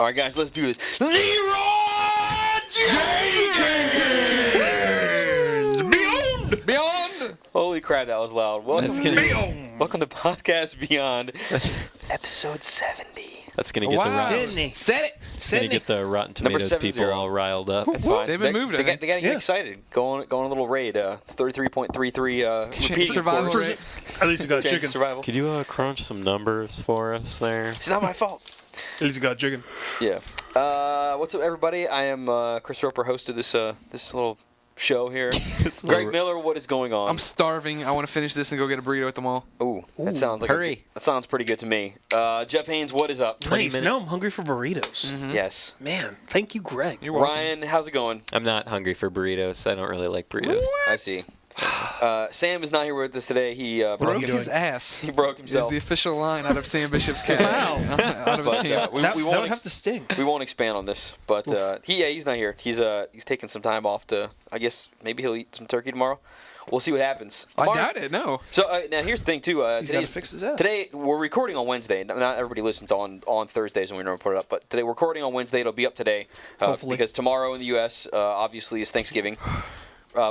All right, guys, let's do this. Leroy Jenkins! Beyond! Holy crap, that was loud. Welcome to Podcast Beyond, episode 70. That's going to get Said it! It's going to get the Rotten Tomatoes people all riled up. That's fine. They've been moved, They got to get excited. Going a little raid. 33.33 repeating survival course. rate. At least you got Chance chicken. of survival. Could you crunch some numbers for us there? It's not my fault. At least you got chicken. Yeah. What's up, everybody? I am Chris Roper, host of this little show here. Greg Miller, what is going on? I'm starving. I want to finish this and go get a burrito at the mall. Ooh, that sounds like hurry. That sounds pretty good to me. Jeff Haynes, what is up? Nice. Now I'm hungry for burritos. Yes. Man, thank you, Greg. You're welcome. Ryan, how's it going? I'm not hungry for burritos. I don't really like burritos. I see. Sam is not here with us today. He Broke his ass. He broke Is himself. the official line out of Sam Bishop's cat. Wow. Out of his But, team. that That we would won't have to sting. we won't expand on this. But he's not here. He's taking some time off to. I guess maybe he'll eat some turkey tomorrow. We'll see what happens. I doubt it, no. So now here's the thing too. He's got to fix his ass. Today we're recording on Wednesday. Not everybody listens on Thursdays when we normally put it up, but today we're recording on Wednesday. It'll be up today Hopefully. because tomorrow in the U.S. Obviously is Thanksgiving,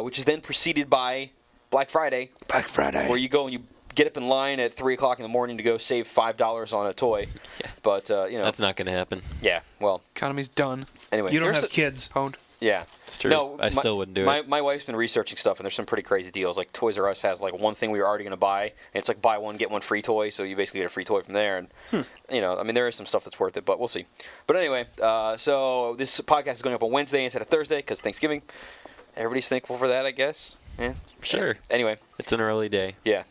which is then preceded by Black Friday. Black Friday. Where you go and you get up in line at 3 o'clock in the morning to go save $5 on a toy. Yeah. But That's not going to happen. yeah. Well, Economy's done. anyway, You don't there's have kids. Pwned. yeah. It's true. No, I still wouldn't do it. My wife's been researching stuff, and there's some pretty crazy deals. Like Toys R Us has like one thing we were already going to buy, and it's like buy one get one free toy. So you basically get a free toy from there, and I mean there is some stuff that's worth it, but we'll see. But anyway, so this podcast is going up on Wednesday instead of Thursday because Thanksgiving. Everybody's thankful for that, I guess. Yeah. Sure. Anyway, It's an early day. yeah.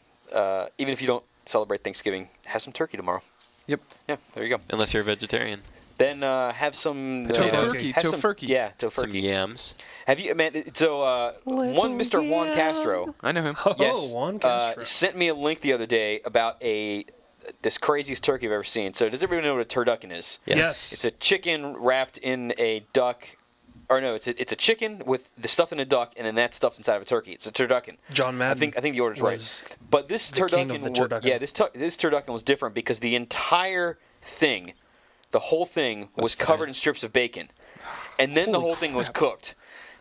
Even if you don't celebrate Thanksgiving, have some turkey tomorrow. Yep. Yeah, there you go. Unless you're a vegetarian. Then have some Tofurkey, have some- tofurkey. Yeah, Some tofurkey. yams. Have you, man? So one Mr. Juan Castro. I know him. Oh, Yes, Juan Castro. sent me a link the other day about this craziest turkey I've ever seen. So does everybody know what a turducken is? Yes. It's a chicken wrapped in a duck, or no, it's a chicken with the stuff in a duck and then that stuffed inside of a turkey. It's a turducken. John Madden. I think the order's right. was But this the king of the turducken. yeah, this turducken was different because the entire thing, the whole thing was covered in strips of bacon, and then the Holy whole thing was cooked.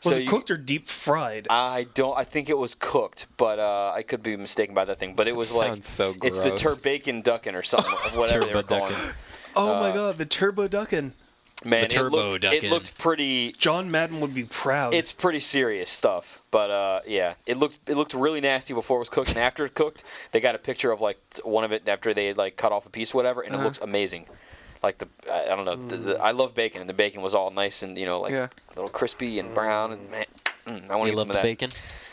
Was So it cooked or deep fried? I think it was cooked, but I could be mistaken by that thing. But it was like sounds so it's the gross. turbacon duckin or something, whatever they were calling it. Turboducken. Oh my God, the turbo duckin. Man, The turbo it duckin. looked pretty. John Madden would be proud. It's pretty serious stuff, but yeah, it looked really nasty before it was cooked, and after it cooked, they got a picture of like one of it after they had like cut off a piece, or whatever, and it looks amazing. Like I don't know, I love bacon, and the bacon was all nice and like a little crispy and brown, and man, I want to You eat love some of the that. bacon?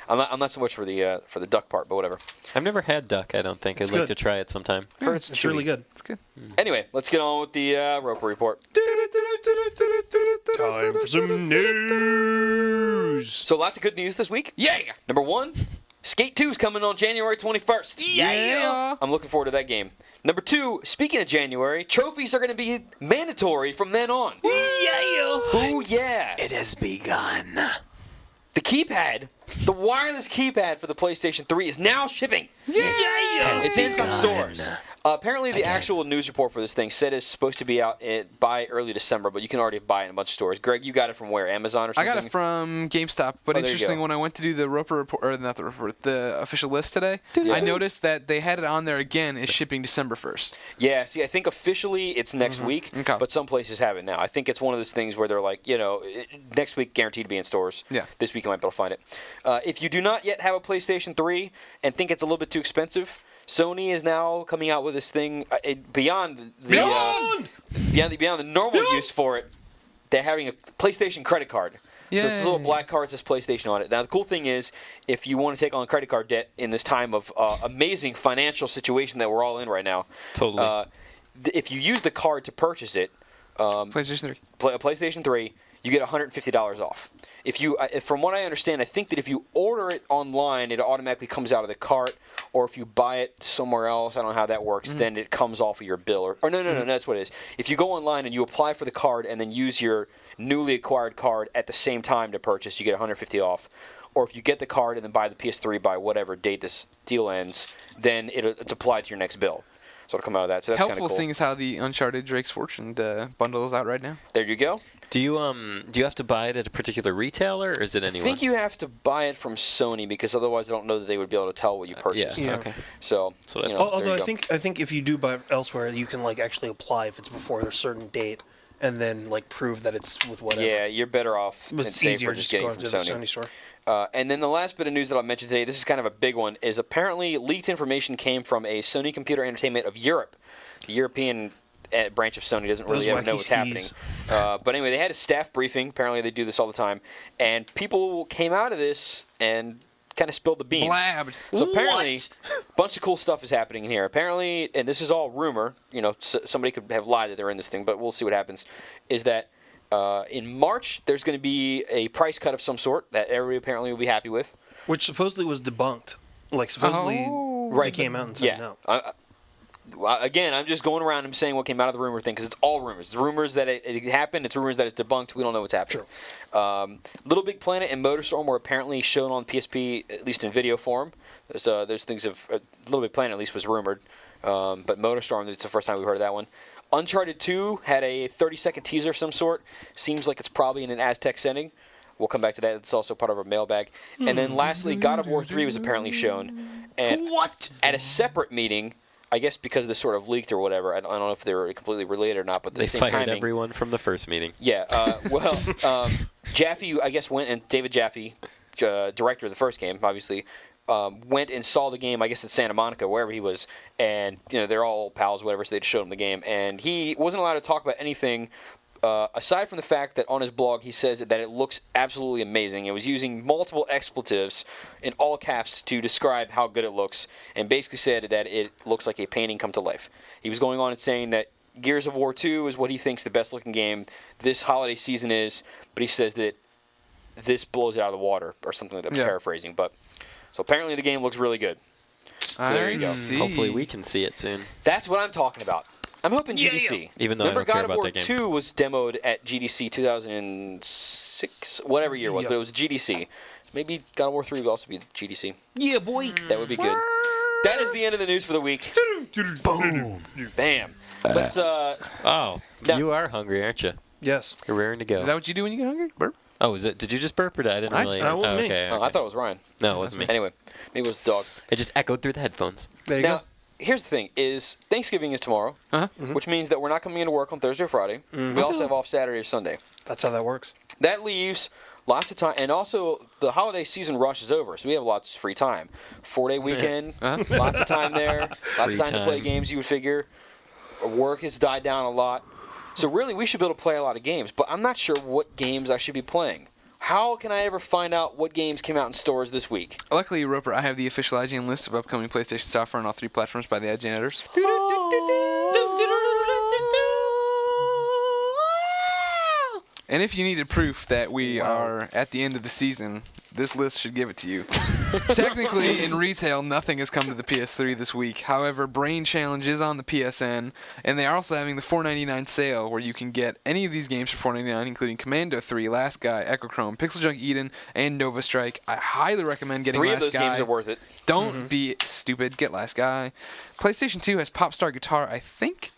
I'm not so much for the duck part, but whatever. I've never had duck, I don't think. It's I'd like good. to try it sometime. Heard It's really good. It's good. Anyway, let's get on with the Roper Report. Time for some news. So lots of good news this week. Yeah! Number one, Skate 2 is coming on January 21st. Yeah! I'm looking forward to that game. Number two, speaking of January, trophies are going to be mandatory from then on. Yeah. Oh, yeah. It has begun. The keypad, the wireless keypad for the PlayStation 3 is now shipping. Yeah. It's in some stores. Apparently, the actual news report for this thing said it's supposed to be out by early December, but you can already buy it in a bunch of stores. Greg, you got it from where? Amazon or I something? got it from GameStop, but Oh, there you interesting go. when I went to do the Roper report, or not the report, the official list today, Yeah. I noticed that they had it on there again. It's shipping December 1st. Yeah, see, I think officially it's next week, Okay. but some places have it now. I think it's one of those things where they're like, next week guaranteed to be in stores. Yeah. This week you might be able to find it. If you do not yet have a PlayStation 3 and think it's a little bit too expensive, Sony is now coming out with this thing beyond the normal use for it. They're having a PlayStation credit card. So it's a little Yay. black card that says PlayStation on it. Now the cool thing is, if you want to take on credit card debt in this time of amazing financial situation that we're all in right now, Totally. if you use the card to purchase it, PlayStation 3. a PlayStation 3, you get $150 off. From what I understand, I think that if you order it online, it automatically comes out of the cart, or if you buy it somewhere else, I don't know how that works, then it comes off of your bill. Or no, that's what it is. If you go online and you apply for the card and then use your newly acquired card at the same time to purchase, you get $150 off. Or if you get the card and then buy the PS3 by whatever date this deal ends, then it's applied to your next bill. So it'll come out of that. So that's kind of Helpful cool. thing is how the Uncharted Drake's Fortune bundle is out right now. There you go. Do you have to buy it at a particular retailer, or is it I anyone? think you have to buy it from Sony because otherwise I don't know that they would be able to tell what you purchased. Yeah. Okay. So, That's what I you know, thought. there Although you go. I think if you do buy it elsewhere, you can like actually apply if it's before a certain date, and then like prove that it's with whatever. Yeah, you're better off than It's safer easier just just getting going from to the Sony. Sony store. And then the last bit of news that I'll mention today, this is kind of a big one, is apparently leaked information came from a Sony Computer Entertainment of Europe. The European branch of Sony doesn't really Those ever know wacky what's happening. skis. But anyway, they had a staff briefing. Apparently they do this all the time. And people came out of this and kind of spilled the beans. Blabbed. So apparently, a bunch of cool stuff is happening in here. Apparently, and this is all rumor, you know, somebody could have lied that they're in this thing, but we'll see what happens, is that in March, there's going to be a price cut of some sort that everybody apparently will be happy with. Which supposedly was debunked. Like supposedly Oh. they came out and said Yeah. no. Well, again, I'm just going around and saying what came out of the rumor thing because it's all rumors. It's rumors that it happened. It's rumors that it's debunked. We don't know what's happening. Little Big Planet and MotorStorm were apparently shown on PSP, at least in video form. There's things of Little Big Planet at least was rumored, but MotorStorm, it's the first time we've heard of that one. Uncharted 2 had a 30-second teaser of some sort. Seems like it's probably in an Aztec setting. We'll come back to that. It's also part of our mailbag. And then lastly, God of War 3 was apparently shown. And What? at a separate meeting, I guess because this sort of leaked or whatever. I don't know if they were completely related or not, but at They the same fired timing. everyone from the first meeting. Yeah. Jaffe, I guess, went and David Jaffe, director of the first game, obviously, went and saw the game, I guess, in Santa Monica, wherever he was. And, you know, they're all pals, whatever, so they just showed him the game. And he wasn't allowed to talk about anything aside from the fact that on his blog he says that it looks absolutely amazing. It was using multiple expletives in all caps to describe how good it looks, and basically said that it looks like a painting come to life. He was going on and saying that Gears of War 2 is what he thinks the best looking game this holiday season is, but he says that this blows it out of the water, or something like that. I'm Yeah. paraphrasing, but so apparently the game looks really good. there you go. See. Hopefully we can see it soon. That's what I'm talking about. I'm hoping GDC. Even though I Remember don't care God of about War that game. 2 was demoed at GDC 2006, whatever year it was, Yep. but it was GDC. Maybe God of War 3 would also be GDC. Yeah, boy. That would be good. That is the end of the news for the week. Boom. Bam. Let's, Oh, Now- you are hungry, aren't you? Yes. You're raring to go. Is that what you do when you get hungry? Burp? Oh, is it? Did you just burp or did I didn't I really? just- that wasn't me. Okay, oh, okay. I thought it was Ryan. No, it wasn't me. Anyway, maybe it was the dog. It just echoed through the headphones. There you Now, go. here's the thing: is Thanksgiving is tomorrow, Uh-huh. which means that we're not coming into work on Thursday or Friday. We also have off Saturday or Sunday. That's how that works. That leaves lots of time, and also the holiday season rush is over, so we have lots of free time. 4-day weekend, lots of time there, lots of time to play time. games. You would figure. Work has died down a lot, so really we should be able to play a lot of games. But I'm not sure what games I should be playing. How can I ever find out what games came out in stores this week? Luckily, Roper, I have the official IGN list of upcoming PlayStation software on all three platforms by the IGNators. And if you needed proof that we are at the end of the season, this list should give it to you. Technically, in retail, nothing has come to the PS3 this week. However, Brain Challenge is on the PSN, and they are also having the $4.99 sale where you can get any of these games for $4.99, including Commando 3, Last Guy, Echochrome, Pixel Junk Eden, and Nova Strike. I highly recommend getting 3 Last of those Guy. games are worth it. Don't be stupid. Get Last Guy. PlayStation 2 has Popstar Guitar, I think.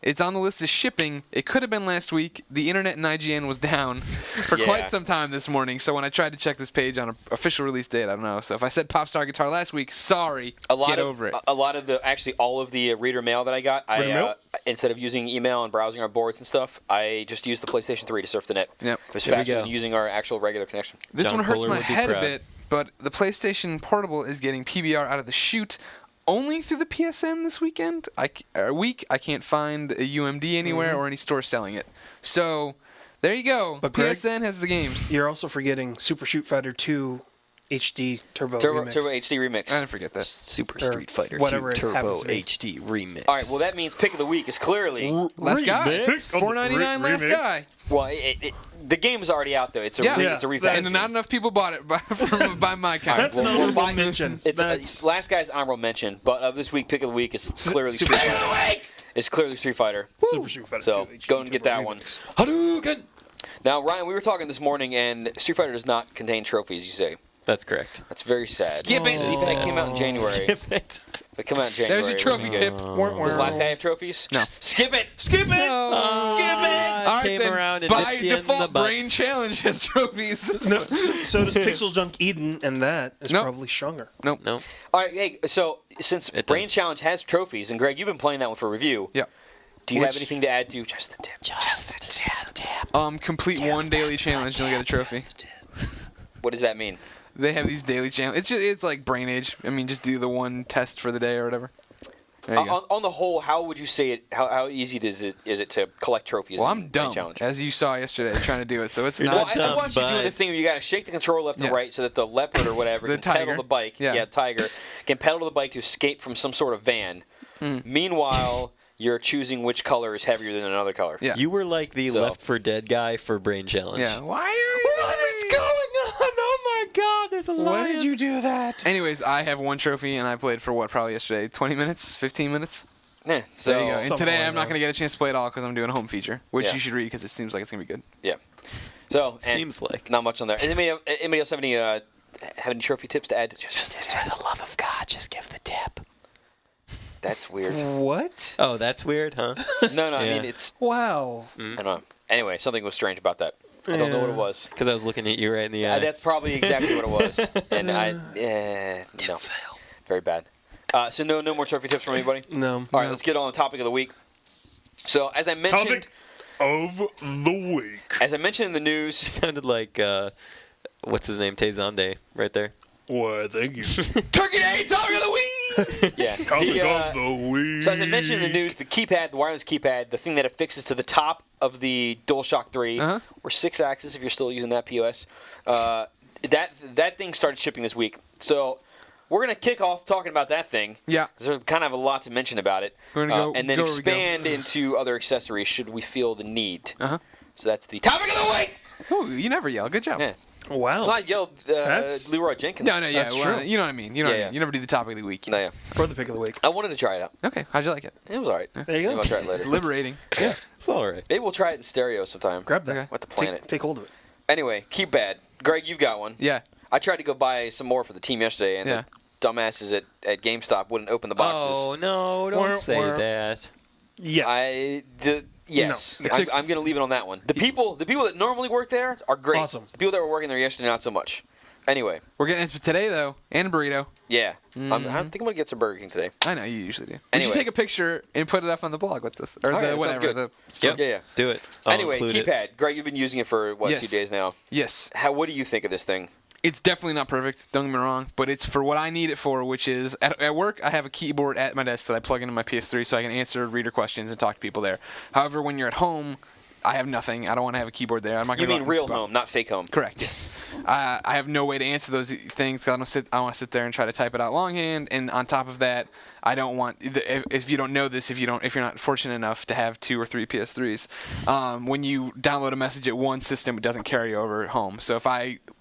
It's on the list as shipping. It could have been last week. The internet and IGN was down for Yeah. quite some time this morning. So when I tried to check this page on an official release date, I don't know. So if I said Popstar Guitar last week, sorry. Get over it. A lot of the, actually all of the reader mail that I got, Reader mail? instead of using email and browsing our boards and stuff, I just used the PlayStation 3 to surf the net. Yep. It was There we faster go. than using our actual regular connection. This John one hurts Kohler my would be head a proud. bit, but the PlayStation Portable is getting PBR out of the chute only through the PSN this weekend. I can't find a UMD anywhere or any store selling it. So there you go. But Greg- PSN has the games. You're also forgetting Super Shoot Fighter 2 HD Turbo Turbo Remix. HD Remix. I didn't forget that. Super Or Street Fighter whatever 2 it happens Turbo to be. HD Remix. All right, well that means pick of the week is clearly Last Guy. Remix. $4.99 Last Remix. Guy. well, the game is already out though. It's a Yeah. it's a Yeah. repackage. And not enough people bought it by my count. That's an Well, honorable by- mention. It's That's last guy's honorable mention, but of this week pick of the week is clearly Super Street Fighter. It's clearly Street Fighter. Super Shoot Fighter So 2 HD go and get Turbo that one. Remix. Hadouken! Now, Ryan, we were talking this morning, and Street Fighter does not contain trophies. You say That's correct. that's very sad. Skip it. Even though it came out in January. Skip it. They come out in January. There's your trophy tip. Does last guy have trophies? No. Skip it. Skip it. Oh. Skip it. All right, Came then around and by nipped you in default, the butt. Brain Challenge has trophies. No, so does Pixel Junk Eden, and that is Nope. probably stronger. Nope. No. All right, hey, so since It Brain does. Challenge has trophies, and Greg, you've been playing that one for review. Yeah. Do you have Which- anything to add to just the tip? Just the tip. Complete one daily challenge, and you'll get a trophy. What does that mean? They have these daily challenges. It's like Brain Age. I mean, just do the one test for the day or whatever. There you go. On the whole, how would you say it? How easy is it to collect trophies? Well, in I'm Brain dumb, Challenge? as you saw yesterday, trying to do it. So it's You're not. Well, not I dumb, watched you doing the but- thing where you got to shake the controller left Yeah. and right so that the leopard or whatever The can pedal tiger. the bike. Yeah. Tiger can pedal the bike to escape from some sort of van. Meanwhile, you're choosing which color is heavier than another color. Yeah. You were like the So- Left 4 Dead guy for Brain Challenge. Yeah. Why are you? What is going on? Oh my God! There's a lion. Why did you do that? Anyways, I have one trophy, and I played for what, probably yesterday? 20 minutes? 15 minutes? Yeah. So There you go. And Something today like I'm not that. going to get a chance to play it all because I'm doing a home feature, which Yeah. you should read because it seems like it's going to be good. yeah. So and Seems like. not much on there. Anybody else have any trophy tips to add to Just for the love of God, just give the tip. That's weird. What? Oh, that's weird, huh? No, I Yeah. mean it's. Wow. I don't know. Anyway, something was strange about that. I don't know what it was. Because I was looking at you right in the eye. That's probably exactly what it was. And no, very bad. So no more trophy tips from anybody. No. All right, let's get on the topic of the week. So as I mentioned, Topic of the week. as I mentioned in the news, Sounded like, what's his name? Tezande, right there. Why, thank you. Turkey Day, topic of the week! yeah. Topic the, of the week. So as I mentioned in the news, the keypad, the wireless keypad, the thing that affixes to the top of the DualShock 3, or 6-axis if you're still using that POS, that thing started shipping this week. So we're going to kick off talking about that thing. Yeah. There's kind of a lot to mention about it. We're gonna go- and then go where we go. expand into other accessories should we feel the need. Uh-huh. So that's the topic of the week! Oh, you never yell. Good job. Yeah. Wow. Well, I yelled That's- Leroy Jenkins. No, yeah. That's Well, true. you know what I mean. You know what I Yeah, mean. yeah. You never do the topic of the week. No, yeah. For the pick of the week. I wanted to try it out. Okay. How'd you like it? It was all right. There you go. Maybe I'll try it later. It's liberating. It's all right. Maybe we'll try it in stereo sometime. Grab that. Okay. With the planet. Take hold of it. Anyway, keypad. Greg, you've got one. Yeah. I tried to go buy some more for the team yesterday, and Yeah. the dumbasses at GameStop wouldn't open the boxes. Oh, no, Wah, don't say wah. that. Yes. Yes. No, I'm going to leave it on that one. The people that normally work there are great. Awesome. The people that were working there yesterday, not so much. Anyway, We're getting it for today, though, and a burrito. yeah. I think I'm going to get some Burger King today. I know, you usually do. We Anyway. should take a picture and put it up on the blog with this. Or All right, the that sounds whatever. good. The Yep. Yeah, yeah. Do it. I'll Anyway, include it. keypad. Greg, you've been using it for, Yes. 2 days now. Yes. What do you think of this thing? It's definitely not perfect, don't get me wrong, but it's for what I need it for, which is at work, I have a keyboard at my desk that I plug into my PS3 so I can answer reader questions and talk to people there. However, when you're at home, I have nothing. I don't want to have a keyboard there. I'm not You gonna mean real home, not fake home. Correct. Yes. I have no way to answer those things because I want to sit there and try to type it out longhand. And on top of that, I don't want. If you don't know this, if you're not fortunate enough to have 2 or 3 PS3s, when you download a message at one system, it doesn't carry over at home. So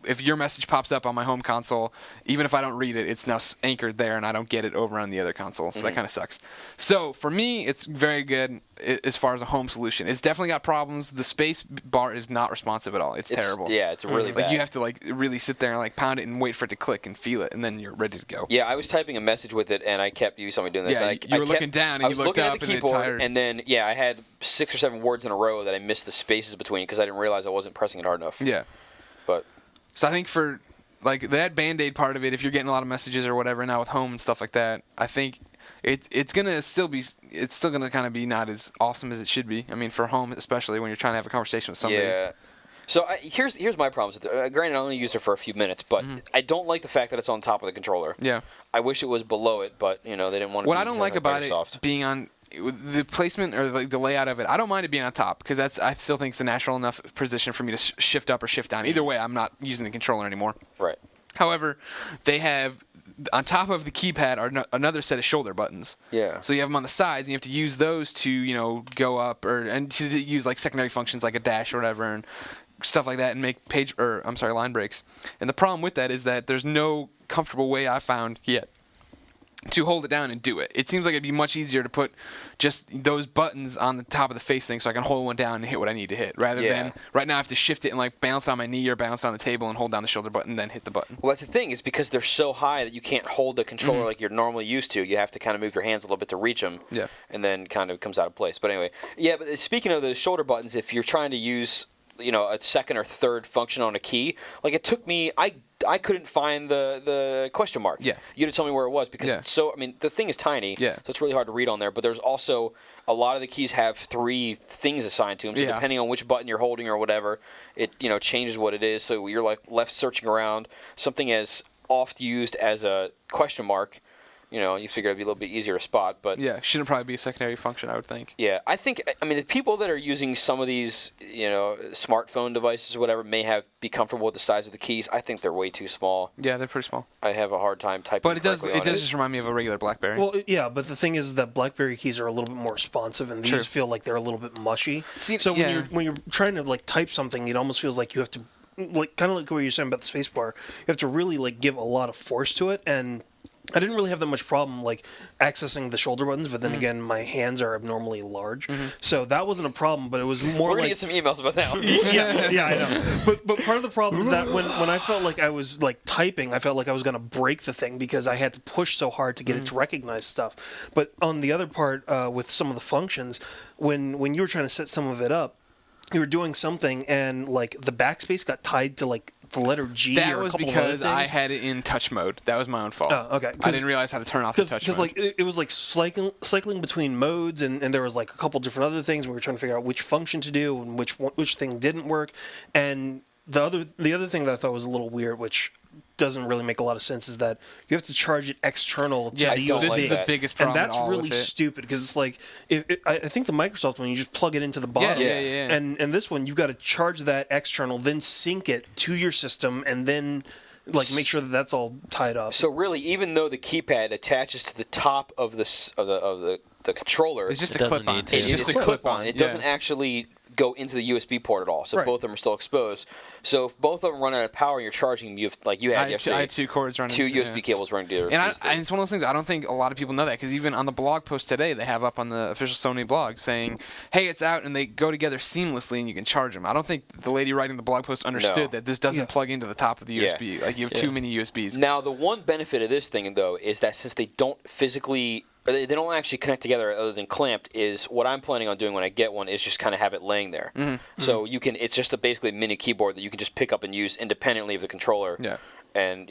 if your message pops up on my home console, even if I don't read it, it's now anchored there, and I don't get it over on the other console. So that kind of sucks. So for me, it's very good as far as a home solution. It's definitely got problems. The space bar is not responsive at all. It's terrible. Yeah, it's really bad. Like you have to really sit there and pound it and wait for it to click and feel it, and then you're ready to go. Yeah, I was typing a message with it, and you saw me doing this. Yeah, and you were looking down, and I you was looked looking up, at the and it keyboard, tired. and then I had 6 or 7 words in a row that I missed the spaces between because I didn't realize I wasn't pressing it hard enough. Yeah. But So I think for that Band-Aid part of it, if you're getting a lot of messages or whatever now with home and stuff like that, I think it's still gonna kind of be not as awesome as it should be. I mean, for home especially when you're trying to have a conversation with somebody. yeah. So here's my problems with it. Granted, I only used it for a few minutes, but I don't like the fact that it's on top of the controller. Yeah. I wish it was below it, but they didn't want to. What I don't like about it being on the placement or the layout of it, I don't mind it being on top because I still think it's a natural enough position for me to shift up or shift down. Either way, I'm not using the controller anymore. Right. However, they have on top of the keypad are another set of shoulder buttons. Yeah. So you have them on the sides, and you have to use those to go up and to use secondary functions like a dash or whatever and stuff like that and make line breaks. And the problem with that is that there's no comfortable way I found yet to hold it down and do it. It seems like it'd be much easier to put just those buttons on the top of the face thing so I can hold one down and hit what I need to hit, rather than right now I have to shift it and like bounce it on my knee or bounce it on the table and hold down the shoulder button, then hit the button. Well, that's the thing, is because they're so high that you can't hold the controller like you're normally used to. You have to kind of move your hands a little bit to reach them, and then kind of comes out of place. But anyway, but speaking of the shoulder buttons, if you're trying to use a second or third function on a key, like it took me, I couldn't find the question mark. Yeah. You had to tell me where it was because it's so, I mean, the thing is tiny, so it's really hard to read on there, but there's also a lot of the keys have 3 things assigned to them, so depending on which button you're holding or whatever, it changes what it is. So you're like left searching around something as oft used as a question mark. You figure it'd be a little bit easier to spot, but shouldn't probably be a secondary function, I would think. Yeah, I think, I mean, the people that are using some of these, smartphone devices or whatever may be comfortable with the size of the keys. I think they're way too small. Yeah, they're pretty small. I have a hard time typing. But it does just remind me of a regular BlackBerry. Well, yeah, but the thing is that BlackBerry keys are a little bit more responsive, and these feel like they're a little bit mushy. So when you're trying to like type something, it almost feels like you have to, like, kind of like what you're saying about the spacebar. You have to really like give a lot of force to it, and I didn't really have that much problem like accessing the shoulder buttons, but then again, my hands are abnormally large, so that wasn't a problem. But it was more. We're gonna like, get some emails about that one. yeah, I know. But part of the problem is that when I felt like I was like typing, I felt like I was gonna break the thing because I had to push so hard to get it to recognize stuff. But on the other part, with some of the functions, when you were trying to set some of it up, you were doing something and like the backspace got tied to like the letter G that or a was couple of other because things. I had it in touch mode. That was my own fault. Oh, okay. I didn't realize how to turn off the touch mode. Because like it was like cycling between modes, and there was like a couple different other things. We were trying to figure out which function to do and which thing didn't work. And the other thing that I thought was a little weird, which doesn't really make a lot of sense, is that you have to charge it external to the USB. This is the biggest problem. And that's really stupid because it's like I think the Microsoft one, you just plug it into the bottom. Yeah. And this one, you've got to charge that external, then sync it to your system, and then like make sure that that's all tied up. So really, even though the keypad attaches to the top of the controller, it's just it a doesn't clip-on. need to. It's just a clip-on. It doesn't actually go into the USB port at all. So both of them are still exposed. So if both of them run out of power and you're charging them, I had 2 cords running. 2 USB cables running together. And it's one of those things, I don't think a lot of people know that, because even on the blog post today, they have up on the official Sony blog saying, hey, it's out, and they go together seamlessly and you can charge them. I don't think the lady writing the blog post understood that this doesn't plug into the top of the USB. Like, you have too many USBs. Now, the one benefit of this thing, though, is that since they don't physically... They don't actually connect together other than clamped, is what I'm planning on doing when I get one is just kind of have it laying there. So you can, it's just basically a mini keyboard that you can just pick up and use independently of the controller. Yeah. And,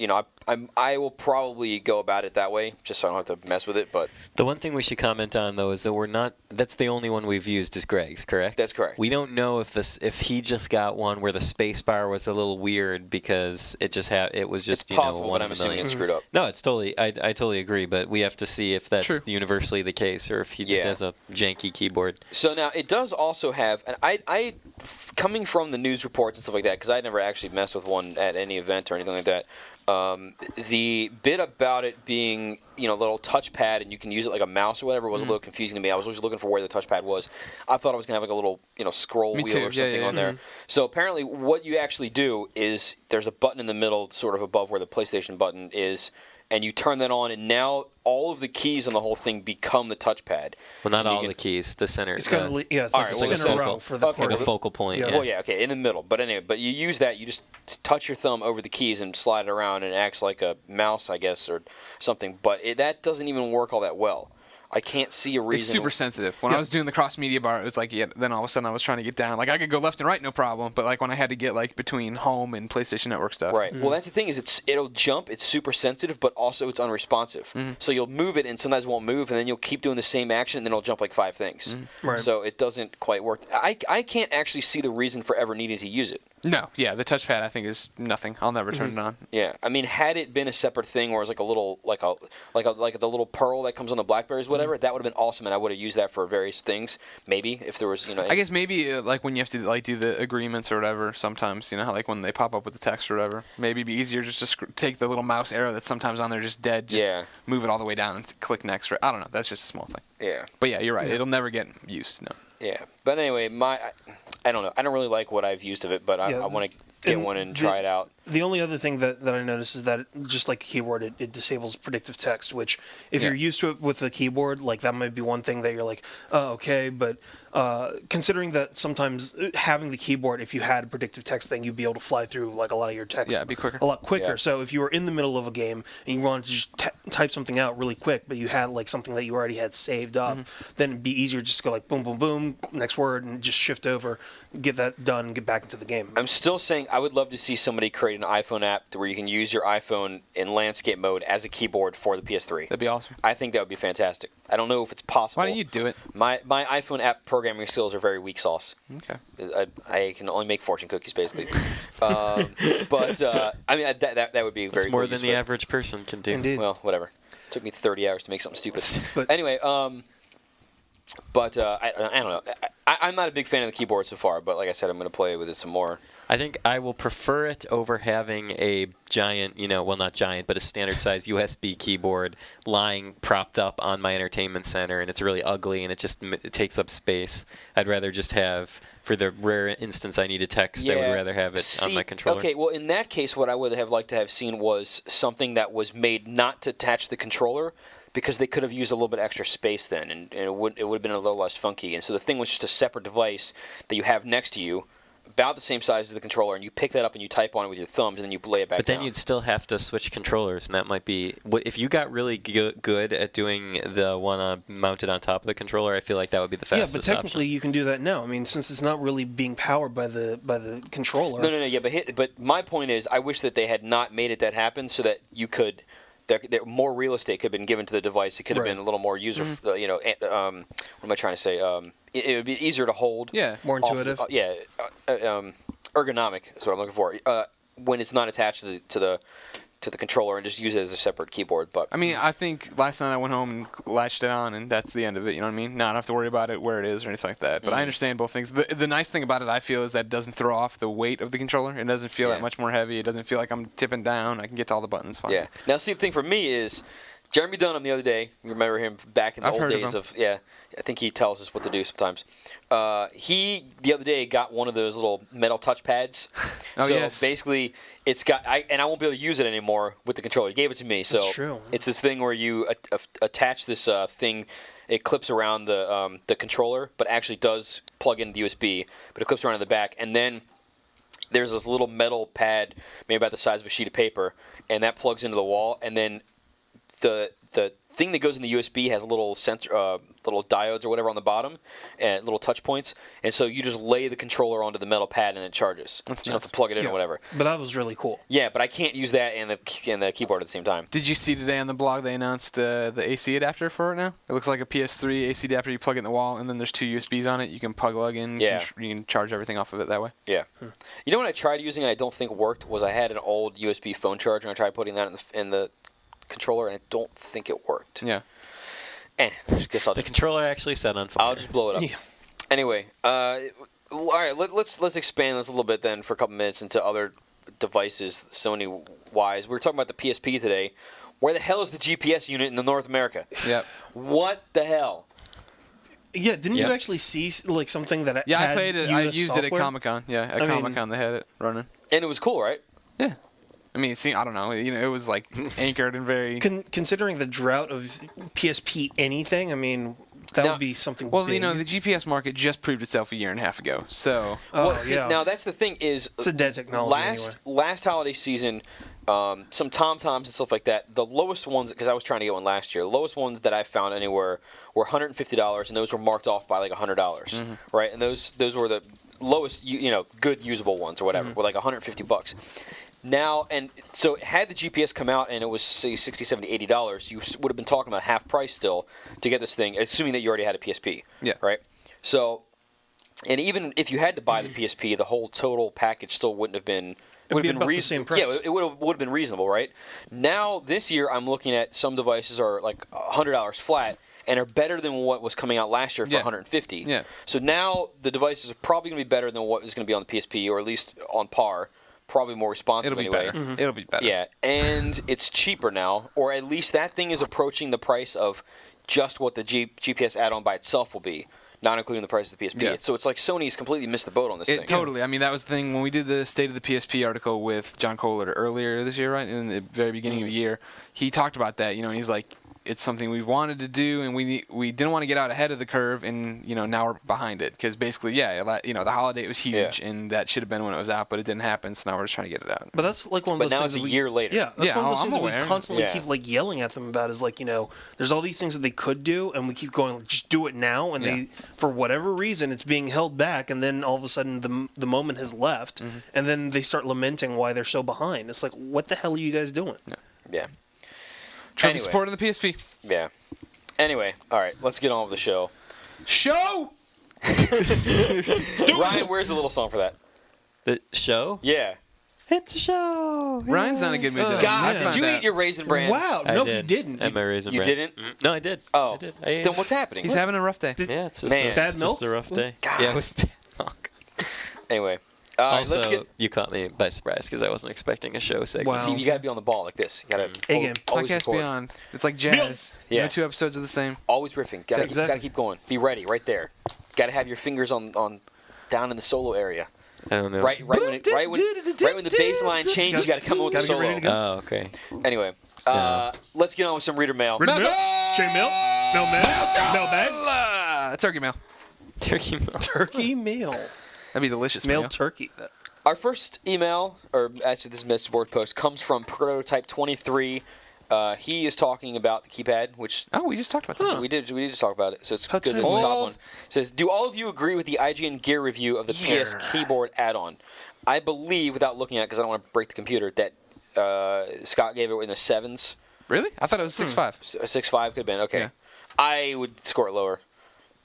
I will probably go about it that way, just so I don't have to mess with it. But the one thing we should comment on, though, is that that's the only one we've used is Greg's, correct? That's correct. We don't know if he just got one where the space bar was a little weird because it was just, it's possible, one but I'm of a million. assuming it's screwed up. No, it's totally, I totally agree, but we have to see if that's universally the case or if he just has a janky keyboard. So now, it does also have, and I coming from the news reports and stuff like that, because I never actually messed with one at any event or anything like that, the bit about it being, a little touchpad and you can use it like a mouse or whatever was a little confusing to me. I was always looking for where the touchpad was. I thought I was going to have like a little, scroll wheel or something on there. So apparently what you actually do is there's a button in the middle, sort of above where the PlayStation button is, and you turn that on, and now all of the keys on the whole thing become the touchpad. Well, not all the keys. The center. It's kind of it's all like right, the well, center row for the like a focal point. Yeah. Well, in the middle. But anyway, you use that. You just touch your thumb over the keys and slide it around, and it acts like a mouse, I guess, or something. But that doesn't even work all that well. I can't see a reason. It's super sensitive. When I was doing the cross media bar, it was like, then all of a sudden I was trying to get down. Like, I could go left and right, no problem. But like when I had to get like between home and PlayStation Network stuff. Right. Well, that's the thing is it'll jump. It's super sensitive, but also it's unresponsive. So you'll move it and sometimes it won't move, and then you'll keep doing the same action, and then it'll jump like 5 things. Right. So it doesn't quite work. I can't actually see the reason for ever needing to use it. No, the touchpad I think is nothing. I'll never turn it on. Yeah, I mean, had it been a separate thing, where it's like a little, like the little pearl that comes on the Blackberries, whatever, that would have been awesome, and I would have used that for various things. Maybe if there was, I guess maybe like when you have to like do the agreements or whatever. Sometimes how like when they pop up with the text or whatever, maybe it'd be easier just to take the little mouse arrow that's sometimes on there just dead, move it all the way down and click next. I don't know. That's just a small thing. Yeah. But yeah, you're right. It'll never get used. No. Yeah, but anyway, I don't know. I don't really like what I've used of it, but I want to get one and try it out. The only other thing that I noticed is that just like a keyboard, it disables predictive text, which if you're used to it with the keyboard, like that might be one thing that you're like, oh, okay. But considering that sometimes having the keyboard, if you had a predictive text thing, you'd be able to fly through like a lot of your text it'd be quicker. a lot quicker. Yeah. So if you were in the middle of a game and you wanted to just type something out really quick, but you had like something that you already had saved up, then it'd be easier just to go like boom, boom, boom, next word, and just shift over, get that done, and get back into the game. I'm still saying I would love to see somebody create an iPhone app where you can use your iPhone in landscape mode as a keyboard for the PS3. That'd be awesome. I think that would be fantastic. I don't know if it's possible. Why don't you do it? My iPhone app programming skills are very weak sauce. Okay. I can only make fortune cookies, basically. But I mean, that would be very. It's more than the average person can do. Indeed. Well, whatever. It took me 30 hours to make something stupid. But anyway, I don't know. I'm not a big fan of the keyboard so far, but like I said, I'm going to play with it some more. I think I will prefer it over having a giant, well, not giant, but a standard size USB keyboard lying propped up on my entertainment center, and it's really ugly, and it takes up space. I'd rather just have, for the rare instance I need a text, I would rather have it on my controller. Okay, well, in that case, what I would have liked to have seen was something that was made not to attach the controller, because they could have used a little bit extra space then, and it would have been a little less funky. And so the thing was just a separate device that you have next to you, about the same size as the controller, and you pick that up and you type on it with your thumbs, and then you lay it back down. But then you'd still have to switch controllers, and that might be... If you got really good at doing the one mounted on top of the controller, I feel like that would be the fastest Yeah, but technically you can do that now. I mean, since it's not really being powered by the controller. No, yeah, but my point is, I wish that they had not made it that happen so that you could... That more real estate could have been given to the device. It could have been a little more user... what am I trying to say? It would be easier to hold. Yeah. More intuitive. Ergonomic is what I'm looking for. When it's not attached to the controller, and just use it as a separate keyboard. But I mean, I think last night I went home and latched it on, and that's the end of it. You know what I mean? Not have to worry about it where it is or anything like that. But I understand both things. The nice thing about it, I feel, is that it doesn't throw off the weight of the controller. It doesn't feel that much more heavy. It doesn't feel like I'm tipping down. I can get to all the buttons fine. Yeah. Now, see, the thing for me is Jeremy Dunham the other day. You remember him back in the old days of I think he tells us what to do sometimes. He the other day got one of those little metal touch pads. Basically, it's got I won't be able to use it anymore with the controller. He gave it to me, so That's true. It's this thing where you attach this thing. It clips around the controller, but actually does plug in the USB. But it clips around in the back, and then there's this little metal pad, maybe about the size of a sheet of paper, and that plugs into the wall, and then the thing that goes in the USB has a little sensor, little diodes or whatever on the bottom, and little touch points. And so you just lay the controller onto the metal pad and it charges. You don't have to plug it in or whatever. But that was really cool. Yeah, but I can't use that and the keyboard at the same time. Did you see today on the blog they announced the AC adapter for it now? It looks like a PS3 AC adapter. You plug it in the wall, and then there's two USBs on it. You can plug in. You can charge everything off of it that way. Yeah. You know what I tried using and I don't think worked was I had an old USB phone charger and I tried putting that in the controller, and I don't think it worked. Yeah. Guess the controller actually set on fire. I'll just blow it up. Yeah. Anyway, all right, let's expand this a little bit then for a couple minutes into other devices, Sony-wise. We were talking about the PSP today. Where the hell is the GPS unit in North America? Yep. What the hell? Yeah, didn't you actually see like something that had I played it. I used it at Comic-Con. Yeah, at Comic-Con they had it running. And it was cool, right? Yeah. I mean, I don't know. It was like anchored and very. Considering the drought of PSP anything, I mean, that would be something. Well, big. the GPS market just proved itself a year and a half ago. So. Now that's the thing is. It's a dead technology. Last holiday season, some TomToms and stuff like that. The lowest ones, because I was trying to get one last year. The lowest ones that I found anywhere were $150, and those were marked off by like $100, right? And those were the lowest, good usable ones or whatever, were like $150. Now, and so had the GPS come out and it was, say, $60, $70, $80, you would have been talking about half price still to get this thing, assuming that you already had a PSP. Yeah. Right? So, and even if you had to buy the PSP, the whole total package still wouldn't have been... It would be about the same price. Yeah, it would have been reasonable, right? Now, this year, I'm looking at some devices are like $100 flat and are better than what was coming out last year for $150. Yeah. So now the devices are probably going to be better than what is going to be on the PSP, or at least on par. Probably more responsive anyway. Better. Mm-hmm. It'll be better. Yeah, and it's cheaper now, or at least that thing is approaching the price of just what the GPS add-on by itself will be. not including the price of the PSP. Yeah. So it's like Sony's completely missed the boat on this thing. Totally. I mean, that was the thing when we did the State of the PSP article with John Kohler earlier this year, right? In the very beginning of the year. He talked about that, and he's like, it's something we wanted to do, and we didn't want to get out ahead of the curve, and now we're behind it because basically, the holiday was huge, and that should have been when it was out, but it didn't happen, so now we're just trying to get it out. But that's like one of those But now things it's a year later. Yeah, that's one of those things that we aware. constantly keep like yelling at them about. Is like there's all these things that they could do, and we keep going like, just do it now, and they for whatever reason it's being held back, and then all of a sudden the moment has left, and then they start lamenting why they're so behind. It's like, what the hell are you guys doing? Yeah. Trophy support on the PSP. Yeah. Anyway, all right, let's get on with the show. Ryan, where's the little song for that? The show? Yeah. It's a show. Ryan's not in a good mood today. God, did you eat your Raisin Bran? Wow, I no, did. he didn't. And my Raisin You Bran. didn't? No, I did. Oh. I did. Then what's happening? He's having a rough day. Yeah, it's just, Man. Bad it's milk? just a rough day. God. Yeah, it was bad milk. Anyway. Also, let's get... you caught me by surprise because I wasn't expecting a show segment. Wow. See, you gotta be on the ball like this. You gotta A-game. always Podcast record. Beyond. It's like jazz. Yeah. 2 episodes are the same. Always riffing. Gotta Exactly. keep going. Be ready, right there. Gotta have your fingers on down in the solo area. I don't know. Right when the bass line changes, you gotta come in with the Gotta get ready solo. to go. Oh, okay. Anyway, let's get on with some reader mail. Ready milk? J milk? No bag? Turkey mail. Turkey milk. Turkey mail. That'd be delicious. Mail Mail. turkey. Our first email, or actually this message board post, comes from Prototype 23. He is talking about the keypad, which Oh, we just talked about that. we did just talk about it, so it's How good. This is the top old. one. It says, do all of you agree with the IGN Gear review of the PS keyboard add-on? I believe, without looking at it, because I don't want to break the computer, that Scott gave it in the 7s. Really? I thought it was 6.5. 6.5 could have been. Okay. Yeah. I would score it lower.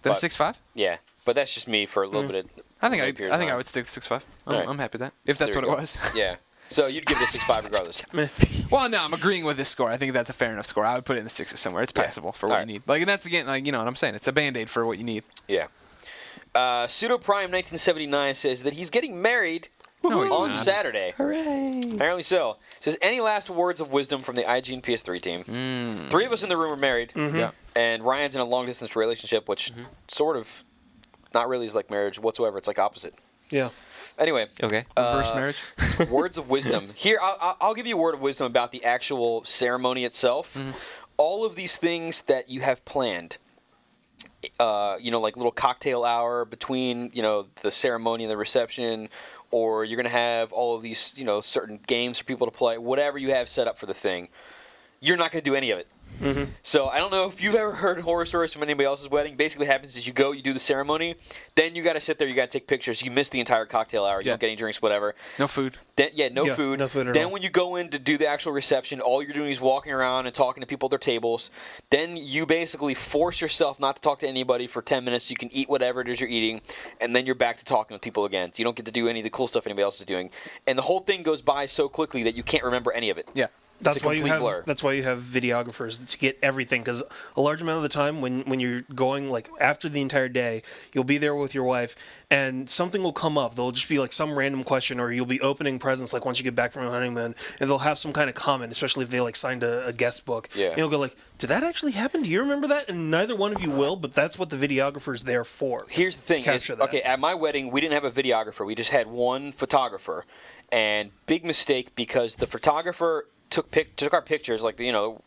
Then But- 6.5? Yeah. But that's just me for a little bit of... I think period of I time. would stick to 6.5. Alright. I'm happy with that. If that's There what you it go. was. Yeah. So you'd give it a 6.5 regardless. Well, no, I'm agreeing with this score. I think that's a fair enough score. I would put it in the 6s somewhere. It's passable for what Alright. you need. Like, and that's again, like, you know what I'm saying. It's a band-aid for what you need. Yeah. Pseudo Prime 1979 says that he's getting married No, he's on not. Saturday. Hooray. Apparently so. Says, any last words of wisdom from the IGN PS3 team? 3 of us in the room are married, Yeah. and Ryan's in a long-distance relationship, which sort of not really is like marriage whatsoever. It's like opposite. Yeah. Anyway, Okay. Reverse marriage. words of wisdom. Here, I'll give you a word of wisdom about the actual ceremony itself. All of these things that you have planned, like little cocktail hour between, the ceremony and the reception, or you're going to have all of these, certain games for people to play, whatever you have set up for the thing, you're not going to do any of it. So I don't know if you've ever heard horror stories from anybody else's wedding. Basically what happens is you go, you do the ceremony, then you got to sit there, you got to take pictures. You miss the entire cocktail hour. You don't get any drinks, whatever. No food. Then, no Yeah, food. no food at then all. when you go in to do the actual reception, all you're doing is walking around and talking to people at their tables. Then you basically force yourself not to talk to anybody for 10 minutes. You can eat whatever it is you're eating, and then you're back to talking with people again. So you don't get to do any of the cool stuff anybody else is doing. And the whole thing goes by so quickly that you can't remember any of it. Yeah. That's a why you complete have. blur. That's why you have videographers to get everything. Because a large amount of the time, when you're going like after the entire day, you'll be there with your wife, and something will come up. There'll just be like some random question, or you'll be opening presents like once you get back from your honeymoon, and they'll have some kind of comment, especially if they like signed a guest book. Yeah. And you'll go like, "Did that actually happen? Do you remember that?" And neither one of you will, but that's what the videographer's there for. Here's the to thing. capture that. Okay, at my wedding, we didn't have a videographer. We just had one photographer. And big mistake because the photographer took our pictures, like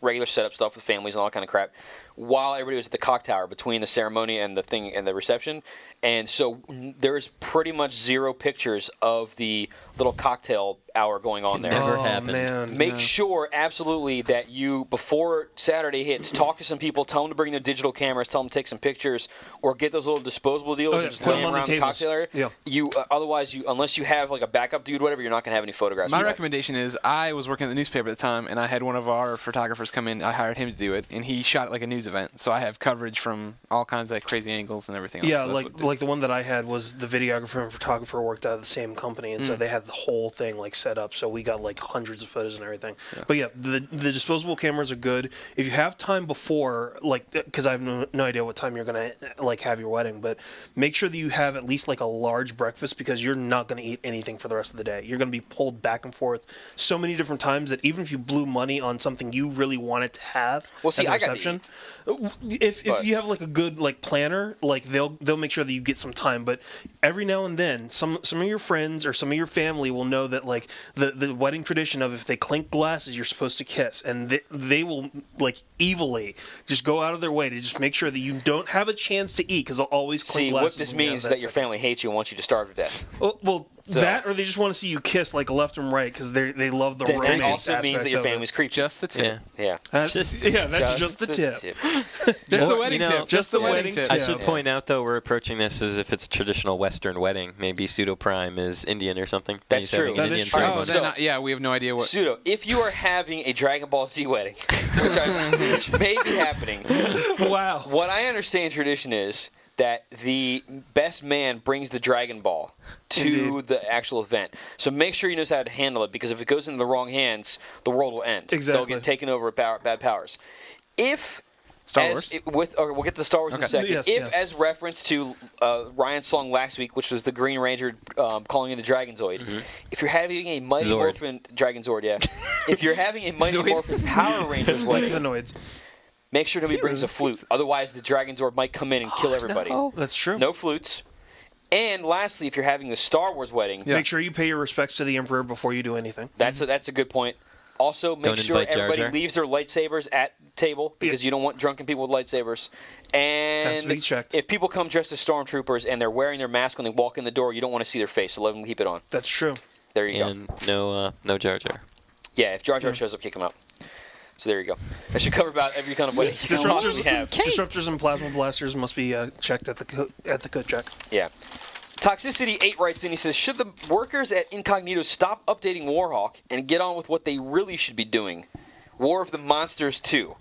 regular setup stuff with families and all that kind of crap, while everybody was at the cocktail hour between the ceremony and the thing and the reception. And so there's pretty much zero pictures of the little cocktail hour going on there. Never Oh happened. man. Make sure absolutely that you, before Saturday hits, talk to some people, tell them to bring their digital cameras, tell them to take some pictures, or get those little disposable deals and just put lay them them on the around the tables. cocktail area. Yeah. Otherwise, unless you have like a backup dude, whatever, you're not going to have any photographs. My of that. recommendation is I was working at the newspaper at the time, and I had one of our photographers come in. I hired him to do it, and he shot like a news event. So I have coverage from all kinds of crazy angles and everything else. Yeah, So that's like what it like the one that I had was the videographer and photographer worked out of the same company, and so they had the whole thing like set up. So we got like hundreds of photos and everything. Yeah. But yeah, the disposable cameras are good. If you have time before, like, because I have no idea what time you're gonna like have your wedding, but make sure that you have at least like a large breakfast, because you're not gonna eat anything for the rest of the day. You're gonna be pulled back and forth so many different times that even if you blew money on something you really wanted to have at the reception, if you have like a good like planner, like they'll make sure that you get some time. But every now and then some of your friends or some of your family will know that like the wedding tradition of if they clink glasses you're supposed to kiss, and they will like evilly just go out of their way to just make sure that you don't have a chance to eat, because they'll always clink glasses. What this means is that your family hates you and wants you to starve to death. Well, that, or they just want to see you kiss like left and right because they love the romance aspect. It also means that your family's creepy. Just the tip. Yeah. That's just the tip. Just the wedding tip. Just the wedding tip. I should point out, though, we're approaching this as if it's a traditional Western wedding. Maybe Pseudo Prime is Indian or something. That's true. That is true. Oh, then, we have no idea what. Pseudo, if you are having a Dragon Ball Z wedding, which may be happening. Wow. What I understand tradition is that the best man brings the Dragon Ball to the actual event. So make sure he knows how to handle it, because if it goes into the wrong hands, the world will end. Exactly. They'll get taken over by bad powers. If Star Wars? We'll get to the Star Wars in a second. Yes. As reference to Ryan's song last week, which was the Green Ranger calling in the Dragonzoid, if you're having a Mighty Morphin Dragonzord, if you're having a Mighty Morphin Power Rangers wedding, make sure nobody brings a flute. Otherwise, the Dragonzord might come in and kill everybody. No. That's true. No flutes. And lastly, if you're having the Star Wars wedding, make sure you pay your respects to the Emperor before you do anything. That's a good point. Also, make sure everybody leaves their lightsabers at the table, because you don't want drunken people with lightsabers. And has to be checked. If people come dressed as stormtroopers and they're wearing their mask when they walk in the door, you don't want to see their face, so let them keep it on. That's true. There you go. And no Jar Jar. Yeah, if Jar Jar shows up, kick him out. So there you go. That should cover about every kind of wedding you can possibly have. Disruptors and plasma blasters must be checked at the code check. Yeah. Toxicity 8 writes in, he says, should the workers at Incognito stop updating Warhawk and get on with what they really should be doing? War of the Monsters 2.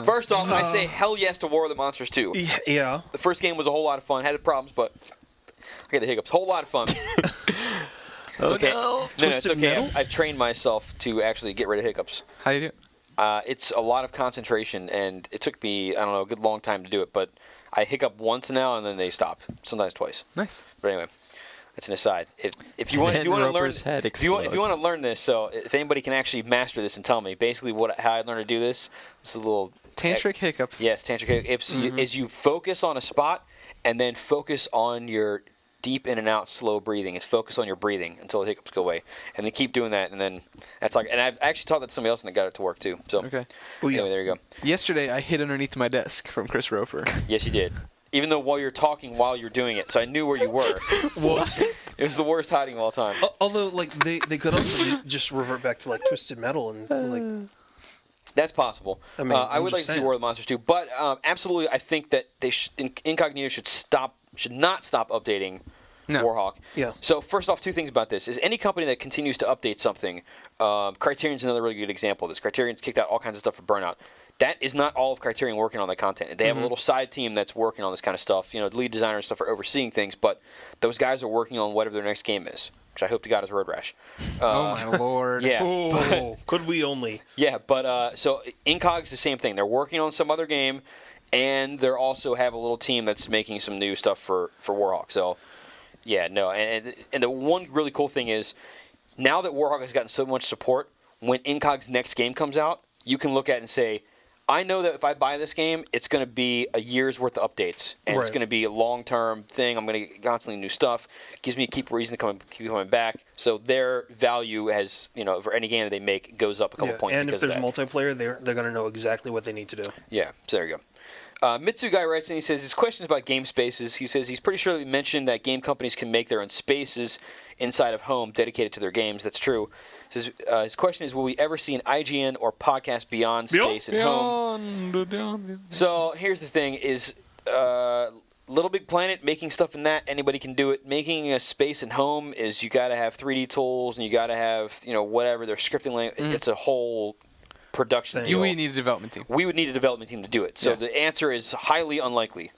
First off, I say hell yes to War of the Monsters 2. Yeah. The first game was a whole lot of fun. Had problems, but I get the hiccups. Whole lot of fun. It's okay. No, it's okay. I've trained myself to actually get rid of hiccups. How do you do it? It's a lot of concentration, and it took me, a good long time to do it, but I hiccup once now, and then they stop. Sometimes twice. Nice. But anyway, that's an aside. If you want to learn this, so if anybody can actually master this and tell me, basically how I learned to do this, is a little tantric hiccups. Yes, tantric hiccups. Is you focus on a spot, and then focus on your deep in and out slow breathing, and focus on your breathing until the hiccups go away, and then keep doing that, and then that's like. And I've actually taught that to somebody else, and they got it to work too. So anyway, there you go. Yesterday, I hid underneath my desk from Chris Roper. Yes, you did. Even though while you're talking, while you're doing it, so I knew where you were. What? It was the worst hiding of all time. Although, like they could also just revert back to like Twisted Metal and like. That's possible. I mean, I would like to see War of the Monsters too, but absolutely, I think that they Incognito should not stop updating Warhawk. Yeah. So first off, two things about this is any company that continues to update something. Criterion's another really good example of this. Criterion's kicked out all kinds of stuff for Burnout. That is not all of Criterion working on that content. They have a little side team that's working on this kind of stuff. The lead designer and stuff are overseeing things, but those guys are working on whatever their next game is, which I hope to God is Road Rash. Oh my lord. Yeah. Could we only? Yeah, but so Incog's the same thing. They're working on some other game, and they also have a little team that's making some new stuff for Warhawk. So, yeah, no. And the one really cool thing is, now that Warhawk has gotten so much support, when Incog's next game comes out, you can look at it and say, I know that if I buy this game, it's going to be a year's worth of updates, and it's going to be a long-term thing. I'm going to get constantly new stuff. Gives me a reason to keep coming back. So their value has, for any game that they make, goes up a couple points. And if there's of that. multiplayer, they're going to know exactly what they need to do. Yeah, so there you go. Mitsu Guy writes in, he says, his question is about game spaces. He says he's pretty sure we mentioned that game companies can make their own spaces inside of home dedicated to their games. That's true. His question is, will we ever see an IGN or Podcast Beyond space in home? So here's the thing is, Little Big Planet, making stuff in that, anybody can do it. Making a space in home is you got to have 3D tools, and you got to have, whatever, their scripting language. It's a whole production deal. We need a development team. We would need a development team to do it. So the answer is highly unlikely.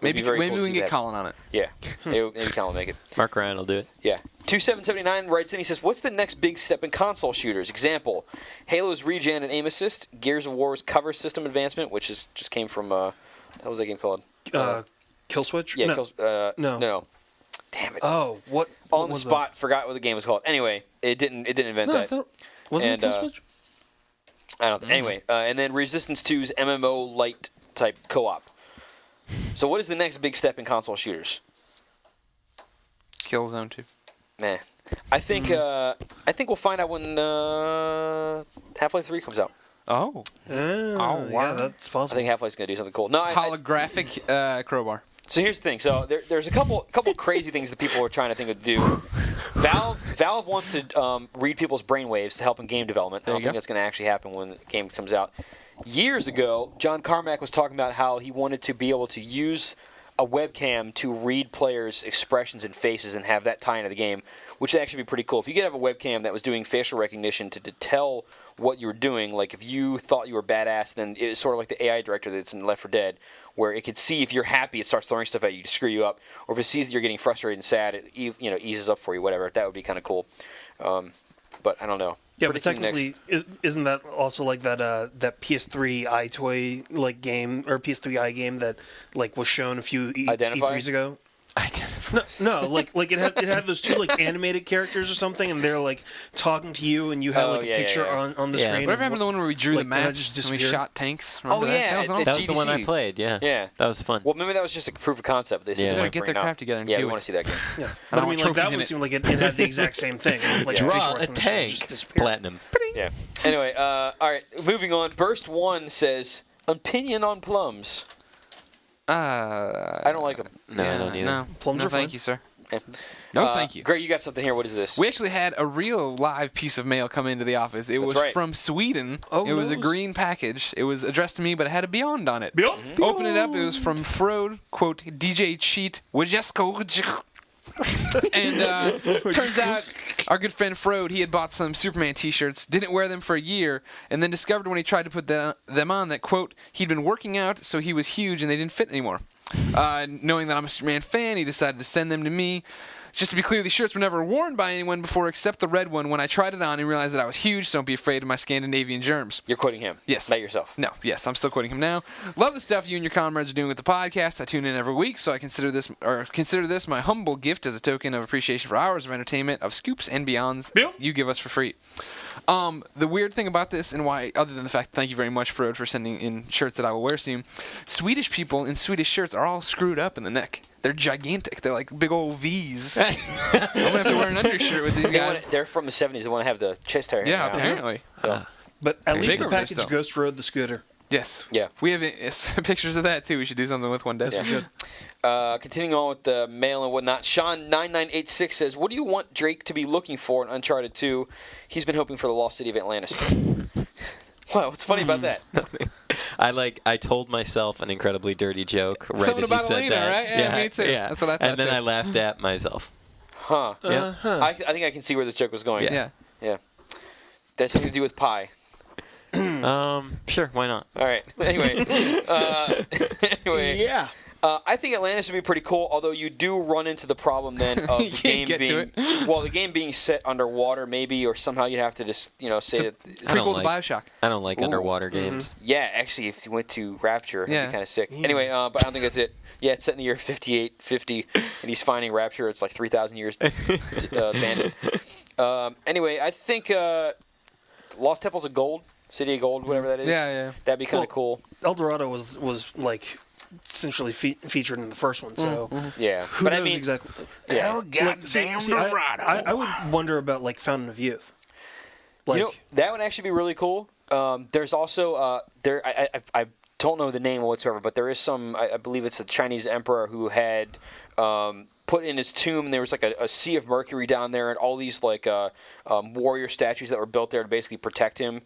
Maybe very maybe cool to we can see get that. Colin on it. Yeah, maybe Colin will make it. Mark Ryan will do it. Yeah. 2779 writes in, he says, what's the next big step in console shooters? Example, Halo's regen and aim assist, Gears of War's cover system advancement, which just came from, what was that game called? Kill Switch? Yeah, no. no. Damn it. Oh, what? On the spot, forgot what the game was called. Anyway, it didn't invent that. Wasn't it Kill Switch? I don't know. Anyway, and then Resistance 2's MMO light type co-op. So what is the next big step in console shooters? Killzone 2. Nah. I think we'll find out when Half-Life 3 comes out. Oh. Wow. Yeah, that's possible. I think Half-Life's going to do something cool. No, Holographic crowbar. So here's the thing. So there's a couple crazy things that people are trying to think of to do. Valve wants to read people's brainwaves to help in game development. I don't think that's going to actually happen when the game comes out. Years ago, John Carmack was talking about how he wanted to be able to use a webcam to read players' expressions and faces and have that tie into the game, which would actually be pretty cool. If you could have a webcam that was doing facial recognition to tell what you were doing, like if you thought you were badass, then it's sort of like the AI director that's in Left 4 Dead, where it could see if you're happy, it starts throwing stuff at you to screw you up, or if it sees that you're getting frustrated and sad, it eases up for you, whatever. That would be kind of cool. But I don't know. Yeah, but technically, isn't that also like that PS3 iToy like game or PS3i game that like was shown a few E3s ago? No, like it had those two like animated characters or something, and they're like talking to you, and you had like a picture on the screen. Whatever happened to the one where we drew the maps and we shot tanks? Remember that? That was the one I played. Yeah, that was fun. Well, maybe that was just a proof of concept. They said they get their crap together. And we do want to see that game. Yeah, but I mean, like that one seemed like it had the exact same thing. Like draw a tank, platinum. Yeah. Anyway, all right, moving on. Burst 1 says opinion on plums. I don't like them. No, I don't either. No, plums are thank fun. you, sir. Yeah. No, thank you. Greg, you got something here. What is this? We actually had a real live piece of mail come into the office. It was from Sweden. It was a green package. It was addressed to me, but it had a Beyond on it. Beyond? Open it up. It was from Frode, quote, DJ Cheat, Wajesko. And turns out our good friend Frode, he had bought some Superman t-shirts, didn't wear them for a year, and then discovered when he tried to put them on that, quote, he'd been working out, so he was huge and they didn't fit anymore. Knowing that I'm a Superman fan, he decided to send them to me. Just to be clear, these shirts were never worn by anyone before except the red one when I tried it on and realized that I was huge, so don't be afraid of my Scandinavian germs. You're quoting him. Yes. Not yourself. No, yes, I'm still quoting him now. Love the stuff you and your comrades are doing with the podcast. I tune in every week, so I consider this my humble gift as a token of appreciation for hours of entertainment, of scoops and beyonds you give us for free. The weird thing about this, and why, other than the fact, thank you very much, Frode, for sending in shirts that I will wear soon, Swedish people in Swedish shirts are all screwed up in the neck. They're gigantic. They're like big old V's. I'm going to have to wear an undershirt with these guys. They're from the 70s. They want to have the chest hair. Yeah, apparently. But at least the package goes to Road the Scooter. Yes. Yeah. We have pictures of that, too. We should do something with one day. Yes, we should. Continuing on with the mail and whatnot, Sean9986 says, what do you want Drake to be looking for in Uncharted 2? He's been hoping for the lost city of Atlantis. Wow, what's funny about that? Nothing. I told myself an incredibly dirty joke right Something as he about said Elena, that. right? Yeah, me too. Yeah. That's what I thought. And then I laughed at myself. Huh. Yeah. I think I can see where this joke was going. Yeah. That's something to do with pie. Sure, why not? All right. Anyway. Yeah. I think Atlantis would be pretty cool, although you do run into the problem then of the game the game being set underwater maybe, or somehow you'd have to just, say that prequel to BioShock. I don't like underwater games. Yeah, actually, if you went to Rapture, it'd be kind of sick. Yeah. Anyway, but I don't think that's it. Yeah, it's set in the year 5850, and he's finding Rapture. It's like 3,000 years abandoned. Anyway, I think Lost Temples of Gold, City of Gold, whatever that is. Yeah. That'd be kind of cool. El Dorado was like essentially featured in the first one, so yeah. Who but knows I mean, exactly? Yeah. El goddamn Dorado. I would wonder about like Fountain of Youth. Like, that would actually be really cool. There's also I don't know the name whatsoever, but there is some. I believe it's a Chinese emperor who had put in his tomb. And there was like a sea of mercury down there, and all these like warrior statues that were built there to basically protect him.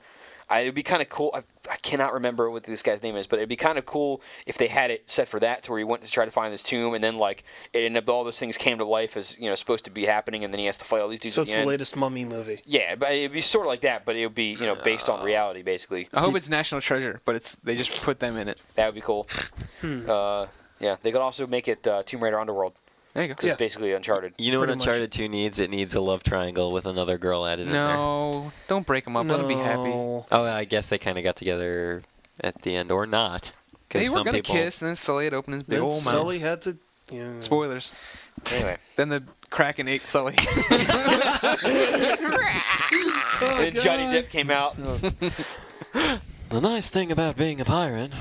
It'd be kind of cool. I cannot remember what this guy's name is, but it'd be kind of cool if they had it set for that, to where he went to try to find this tomb, and then like it ended up all those things came to life as supposed to be happening, and then he has to fight all these dudes. So at it's the the end. latest Mummy movie. Yeah, but it'd be sort of like that, but it would be based on reality basically. I hope it's National Treasure, but they just put them in it. That would be cool. Yeah, they could also make it Tomb Raider Underworld. There you go. Because it's basically Uncharted. You know what Pretty much. Uncharted 2 needs? It needs a love triangle with another girl added in there. No, don't break them up. Let them be happy. No. Oh, I guess they kind of got together at the end, or not. 'Cause They were some gonna people, kiss, and then Sully had opened his big Then old mouth. Sully had to. Yeah. Spoilers. Anyway. Then the Kraken ate Sully. And then Johnny Depp came out. The nice thing about being a pirate.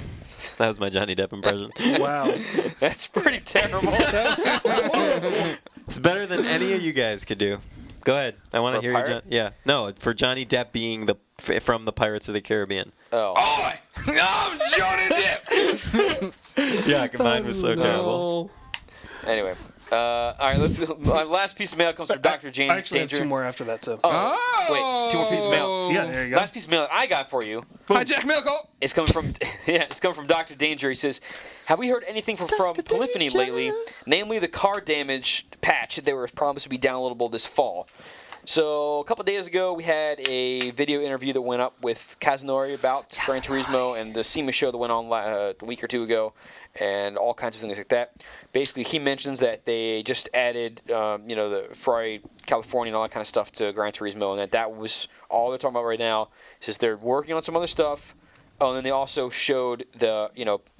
That was my Johnny Depp impression. Wow. That's pretty terrible. It's better than any of you guys could do. Go ahead. I want For to a hear your pirate? Yeah. No, for Johnny Depp being from the Pirates of the Caribbean. Oh. I'm Johnny Depp. Yeah, combined was so terrible. Anyway. All right, my last piece of mail comes from Dr. James I actually Danger. have 2 more after that, so. Oh, wait, 2 more pieces of mail. Yeah, there you go. Last piece of mail that I got for you Hi, Jack Milko. is coming from it's coming from Dr. Danger. He says, "Have we heard anything from Polyphony lately? Namely, the car damage patch that they were promised to be downloadable this fall." So a couple of days ago, we had a video interview that went up with Kazunori about Gran Turismo and the SEMA show that went on a week or 2 ago, and all kinds of things like that. Basically, he mentions that they just added, the Ferrari California and all that kind of stuff to Gran Turismo, and that was all they're talking about right now. He says they're working on some other stuff. Oh, and then they also showed the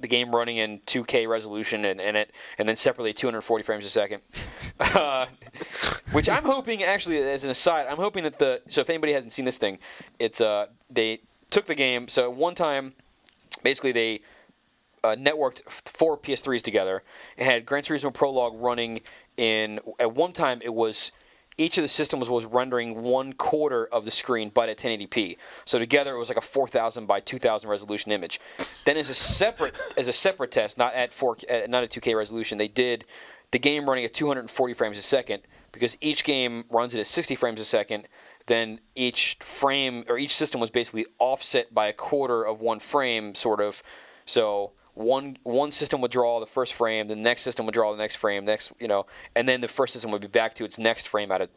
game running in 2K resolution and then separately 240 frames a second. Which I'm hoping, actually, as an aside, I'm hoping that so if anybody hasn't seen this thing, it's they took the game. So at one time, basically they networked 4 PS3s together and had Gran Turismo Prologue running at one time it was. Each of the systems was rendering 1/4 of the screen, but at 1080p. So together, it was like a 4,000 by 2,000 resolution image. Then, as a separate test, not at 2K resolution, they did the game running at 240 frames a second because each game runs it at 60 frames a second. Then each frame or each system was basically offset by 1/4 of one frame, sort of. So one system would draw the first frame, the next system would draw the next frame, and then the first system would be back to its next frame out of,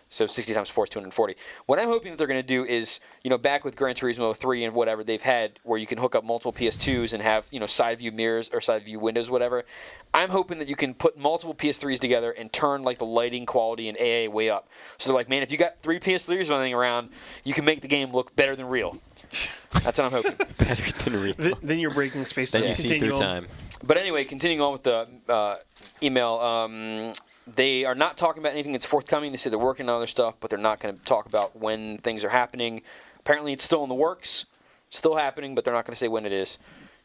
so 60 times 4 is 240. What I'm hoping that they're going to do is, back with Gran Turismo 3 and whatever they've had, where you can hook up multiple PS2s and have, side view mirrors or side view windows, whatever. I'm hoping that you can put multiple PS3s together and turn like the lighting quality and AA way up. So they're like, man, if you got 3 PS3s running around, you can make the game look better than real. That's what I'm hoping. Better than real. Then you're breaking space. Then you see through time. But anyway, continuing on with the email, they are not talking about anything that's forthcoming. They say they're working on other stuff, but they're not going to talk about when things are happening. Apparently, it's still in the works, still happening, but they're not going to say when it is.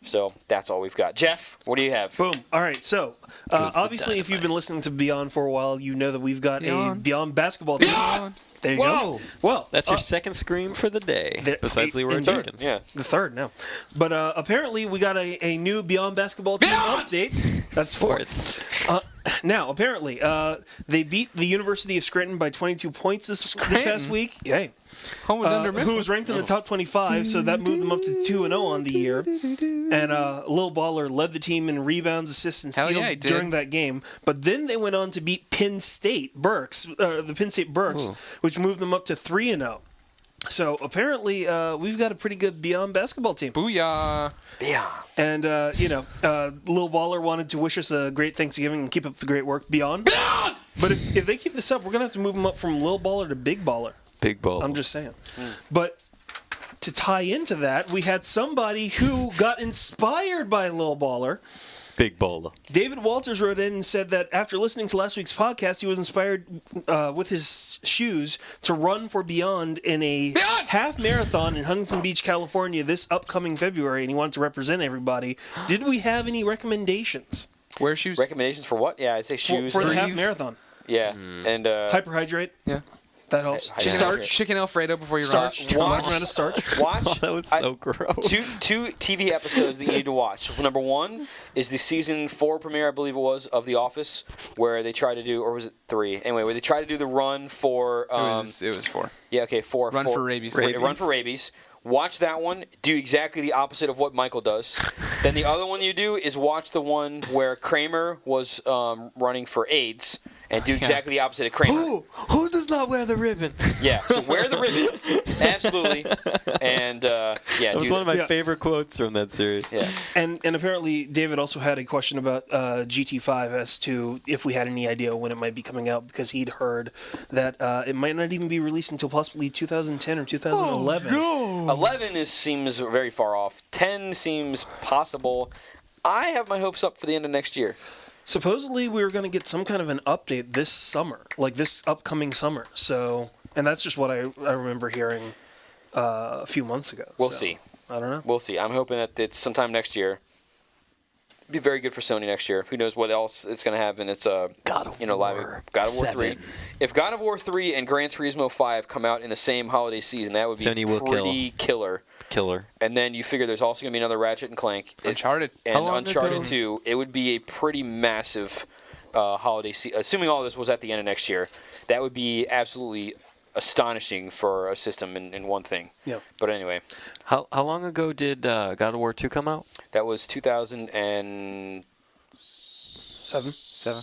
So that's all we've got. Jeff, what do you have? Boom. All right. So, obviously, if you've been listening to Beyond for a while, you know that we've got a Beyond basketball team. There you go. Well, that's your second scream for the day, besides Leroy Jenkins. Yeah, the third now. But apparently, we got a new Beyond basketball team update. That's fourth. Now, apparently, they beat the University of Scranton by 22 points this past week. Yay. Home of Dunder who was ranked in the top 25, so that moved them up to 2-0 on the year. And Lil Baller led the team in rebounds, assists, and steals during that game. But then they went on to beat Penn State Berks, which moved them up to 3-0. So apparently, we've got a pretty good Beyond basketball team. Booyah! Beyond. And Lil Baller wanted to wish us a great Thanksgiving and keep up the great work. Beyond. But if they keep this up, we're gonna have to move them up from Lil Baller to Big Baller. Big Baller. I'm just saying. But to tie into that, we had somebody who got inspired by Lil Baller. Big Baller. David Walters wrote in and said that after listening to last week's podcast, he was inspired with his shoes to run for Beyond in a half marathon in Huntington Beach, California this upcoming February, and he wanted to represent everybody. Did we have any recommendations? Wear shoes? Recommendations for what? Yeah, I'd say shoes. For the half marathon. Yeah. And Hyperhydrate. Yeah. That helps. Starch, chicken Alfredo before you run. Amount of starch. Watch. That was so gross. Two TV episodes that you need to watch. Number one is the season 4 premiere, I believe it was, of The Office, where they tried to do, or was it 3? Anyway, where they tried to do the run for. It was 4. Yeah. Okay. 4. Run for rabies. Run for rabies. Watch that one. Do exactly the opposite of what Michael does. Then the other one you do is watch the one where Kramer was running for AIDS. and do exactly the opposite of Kramer. Who does not wear the ribbon? Yeah, so wear the ribbon, absolutely, and That was one of my favorite quotes from that series. Yeah, and apparently David also had a question about GT5 as to if we had any idea when it might be coming out, because he'd heard that it might not even be released until possibly 2010 or 2011. Oh, no. 11 seems very far off. 10 seems possible. I have my hopes up for the end of next year. Supposedly we were going to get some kind of an update this summer, like this upcoming summer. So, and that's just what I remember hearing a few months ago. We'll see. I don't know. We'll see. I'm hoping that it's sometime next year. It'd be very good for Sony next year. Who knows what else it's going to have in its God of War live God of War 3. If God of War 3 and Gran Turismo 5 come out in the same holiday season, that would be Sony will pretty killer. And then you figure there's also going to be another Ratchet and Clank. Uncharted. And Uncharted 2. It would be a pretty massive holiday season. Assuming all this was at the end of next year, that would be absolutely astonishing for a system in one thing. Yeah. But anyway. How long ago did God of War 2 come out? That was 2007. 7.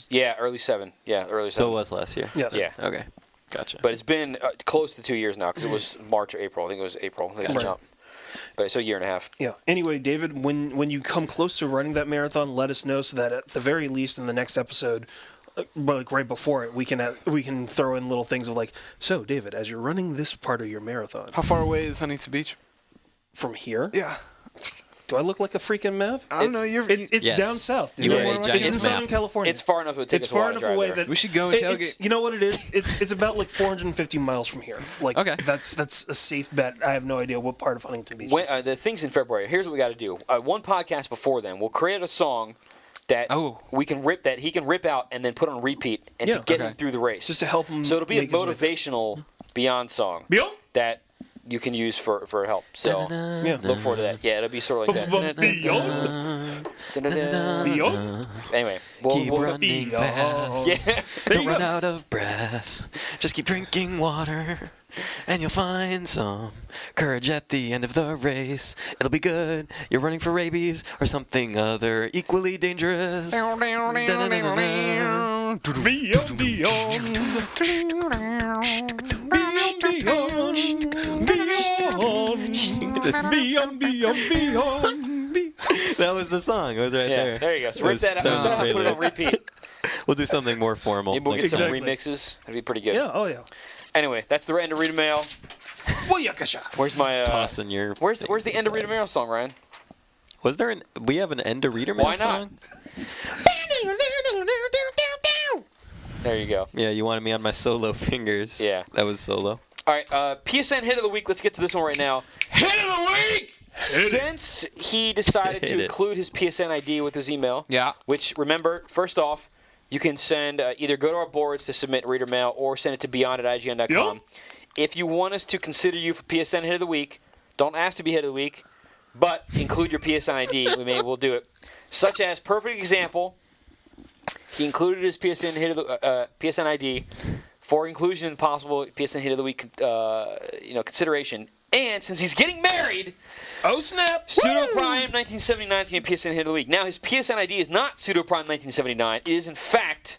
Yeah, early 7. Yeah, early 7. So it was last year. Yes. Yeah. Okay. Gotcha. But it's been close to 2 years now, because it was March or April. I think it was April. They got Right. jump. But so a year and a half. Yeah. Anyway, David, when you come close to running that marathon, let us know so that at the very least in the next episode, like right before it, we can throw in little things of like, so David, as you're running this part of your marathon, How far away is Huntington Beach? from here, Yeah. do I look like a freaking map? I don't know. You're. It's Yes. down south. Dude. You are a It's giant in map. Southern California. It's far enough it would take It's us a while far to enough drive away there. that We should go and it's, tailgate. you know what it is? It's about like 450 miles from here. Like Okay. that's a safe bet. I have no idea what part of Huntington Beach. this is. The thing's in February. Here's what we got to do. One podcast before then, we'll create a song that he can rip out and then put on repeat and to get him through the race. Just to help him. So it'll be a make his way through. motivational Beyond song Beyond? that you can use for help. So Yeah. look forward to that. Yeah, it'll be sort of like that. Beyond. Beyond. Anyway, Keep we'll running fast. yeah. Don't run out of breath. Just keep drinking water, and you'll find some courage at the end of the race. It'll be good. You're running for rabies or something other equally dangerous. Beyond. Beyond. Beyond. Beyond. That was the song. It was right Yeah, there. there you go. So It rip was that out. down the Put it on playlist. repeat. We'll do something more formal. Maybe we'll get next some time. Exactly. remixes. That'd be pretty good. Yeah. Oh yeah. Anyway, that's the end of Read a Mail. Booyakasha. Where's my Tossing your. Where's things the end of aside. Read a Mail song, Ryan? Was there we have an end to reader mail Why not? song? There you go. Yeah, you wanted me on my solo fingers. Yeah. That was solo. All right, PSN hit of the week. Let's get to this one right now. Hit of the week. Since he decided Hit to it. include his PSN ID with his email, Yeah. which remember, first off, you can send either go to our boards to submit reader mail or send it to beyond@ign.com. Yep. If you want us to consider you for PSN hit of the week, don't ask to be hit of the week, but include your PSN ID. We'll do it. Such as perfect example, he included his PSN hit of the PSN ID for inclusion in possible PSN hit of the week consideration. And since he's getting married, Oh snap! Pseudoprime 1979 is going to be PSN hit of the week. Now his PSN ID is not Pseudoprime 1979. It is in fact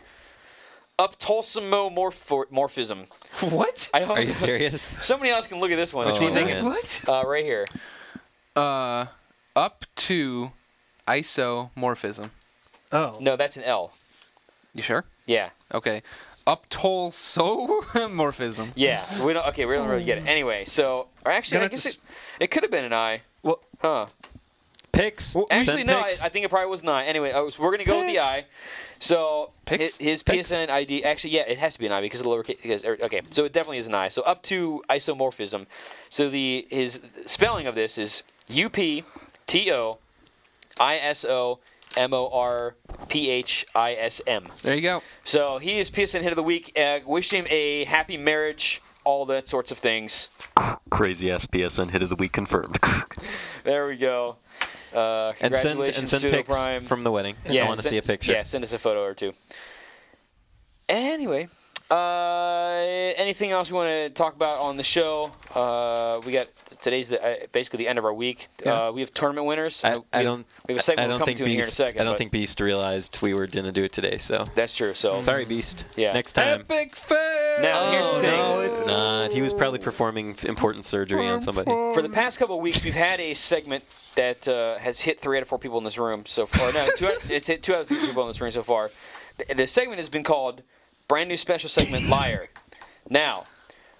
Uptulsomomorphism. What? Are you serious? Somebody else can look at this one and see if they can. What? Right here. Up to isomorphism. Oh. No, that's an L. You sure? Yeah. Okay. Uptulsomorphism. Yeah. We don't really get it. Anyway, so or actually, Gonna I have guess to it could have been an I. Well, Huh. Picks. Actually, Send no. I pics. think it probably was an I. Anyway, so we're gonna go with the Pics. I. So Pics? his Pics? PSN ID actually, yeah, it has to be an I because of the lowercase. Okay, so it definitely is an I. So up to isomorphism. So his spelling of this is UPTOISOMORPHISM. There you go. So he is PSN hit of the week. Wish him a happy marriage, all that sorts of things. Crazy ass PSN hit of the week confirmed. There we go. and send Congratulations, pics Pseudoprime. from the wedding. Yeah, I want to see a picture. Yeah, send us a photo or two. Anyway, Anything else we want to talk about on the show? We got today's basically the end of our week. Yeah. We have tournament winners. I don't. We have a segment I we'll don't come think to in here in a Beast. second. I don't but think Beast realized we were gonna do it today. So that's true. So sorry, Beast. Yeah. Next time. Epic fail. Now here's the thing. No, it's not. He was probably performing important surgery on somebody. For the past couple of weeks, we've had a segment that has hit 3 out of 4 people in this room so far. No, it's hit 2 out of 3 people in this room so far. The segment has been called brand new special segment Liar. Now,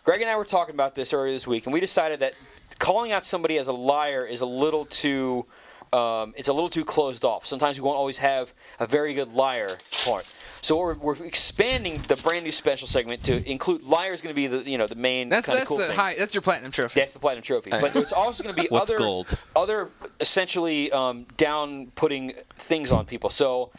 Greg and I were talking about this earlier this week, and we decided that calling out somebody as a liar is a little too closed off. Sometimes we won't always have a very good liar part. So we're expanding the brand new special segment to include liar is going to be the main kind of cool thing. That's your platinum trophy. That's the platinum trophy. But there's also going to be What's gold? other essentially down-putting things on people. So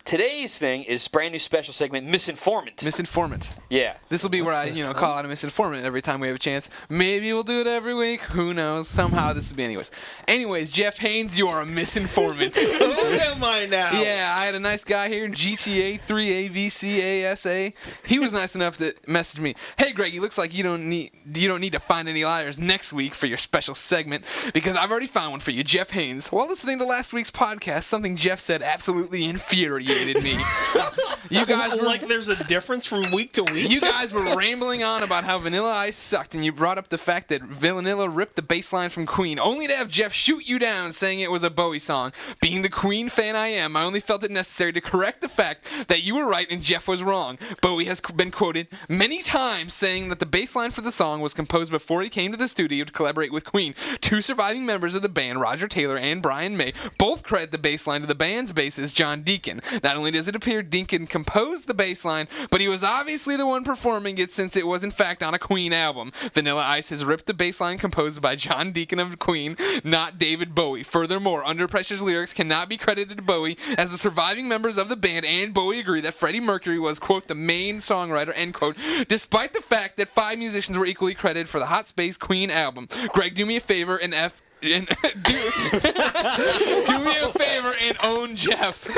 today's thing is brand new special segment Misinformant. Misinformant. Yeah. This will be where I call out a misinformant every time we have a chance. Maybe we'll do it every week. Who knows? Somehow this will be anyways. Jeff Haynes, you are a misinformant. Who am I now? Yeah, I had a nice guy here, GTA 3AVCASA. He was nice enough to message me, "Hey Greg, it looks like you don't need to find any liars next week for your special segment because I've already found one for you, Jeff Haynes. While listening to last week's podcast, something Jeff said absolutely infuriated me. You guys were like there's a difference from week to week. You guys were rambling on about how Vanilla Ice sucked, and you brought up the fact that Vanilla ripped the bass line from Queen, only to have Jeff shoot you down saying it was a Bowie song. Being the Queen fan I am, I only felt it necessary to correct the fact that you were right and Jeff was wrong. Bowie has been quoted many times saying that the bass line for the song was composed before he came to the studio to collaborate with Queen. 2 surviving members of the band, Roger Taylor and Brian May, both credit the bass line to the band's bassist, John Deacon. Not only does it appear Deacon composed the bass line, but he was obviously the one performing it since it was in fact on a Queen album. Vanilla Ice has ripped the bass line composed by John Deacon of Queen, not David Bowie. Furthermore, Under Pressure's lyrics cannot be credited to Bowie, as the surviving members of the band and Bowie agree that Freddie Mercury was, quote, the main songwriter, end quote, despite the fact that 5 musicians were equally credited for the Hot Space Queen album. Greg, do me a favor and do me a favor and own Jeff.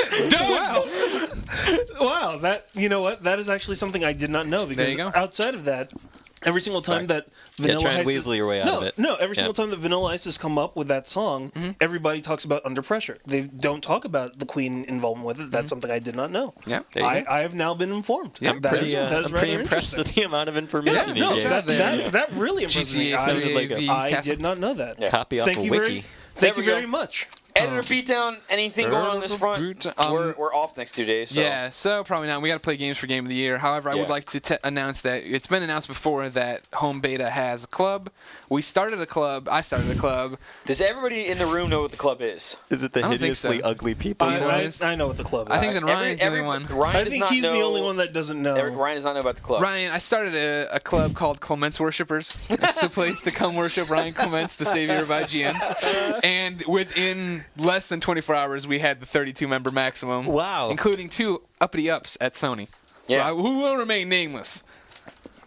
Wow, that is actually something I did not know, because outside of that, every single time that Vanilla Ice weasel your way out of it. No, every single time that Vanilla Ice has come up with that song, everybody talks about Under Pressure. They don't talk about the Queen involvement with it. That's something I did not know. Yeah, I have now been informed. Yeah, I'm pretty impressed with the amount of information you gave. That really impressed me. I did not know that. Yeah. Copy off a wiki. Thank you very much. Editor Beatdown, anything going on this front? We're off next 2 days. So. Yeah, so probably not. We got to play games for Game of the Year. However, I would like to announce that it's been announced before that Home Beta has a club. We started a club. I started a club. Does everybody in the room know what the club is? Is it the hideously ugly people? I know what the club is. I think that Ryan's the only one. I think he's the only one that doesn't know. Ryan does not know about the club. Ryan, I started a club called Clements Worshippers. It's the place to come worship Ryan Clements, the savior of IGN. And within less than 24 hours, we had the 32-member maximum. Wow. Including 2 uppity ups at Sony. Yeah. Who will remain nameless.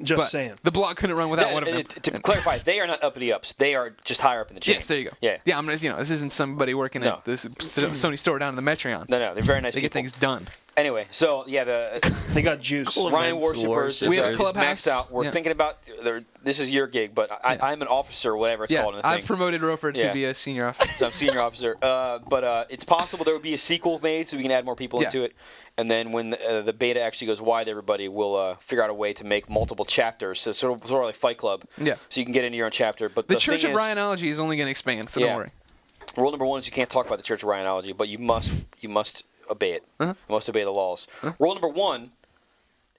Just saying. The blog couldn't run without one of them. To clarify, they are not uppity ups. They are just higher up in the chain. Yes, there you go. Yeah. Yeah, I'm gonna, this isn't somebody working at this Sony store down in the Metreon. No, they're very nice They people. get things done. Anyway, so they got juice. Ryan Worshippers. We have a clubhouse. Maxed out. We're thinking about. This is your gig, but I'm an officer, whatever it's called. In the I've thing. promoted Roper to be a senior officer. So I'm senior officer. But it's possible there would be a sequel made, so we can add more people into it. And then when the beta actually goes wide, everybody will figure out a way to make multiple chapters. So sort of like Fight Club. Yeah. So you can get into your own chapter. But the Church of Ryanology is only going to expand, so don't worry. Rule number 1 is you can't talk about the Church of Ryanology, but you must obey it. You must obey the laws. Rule number 1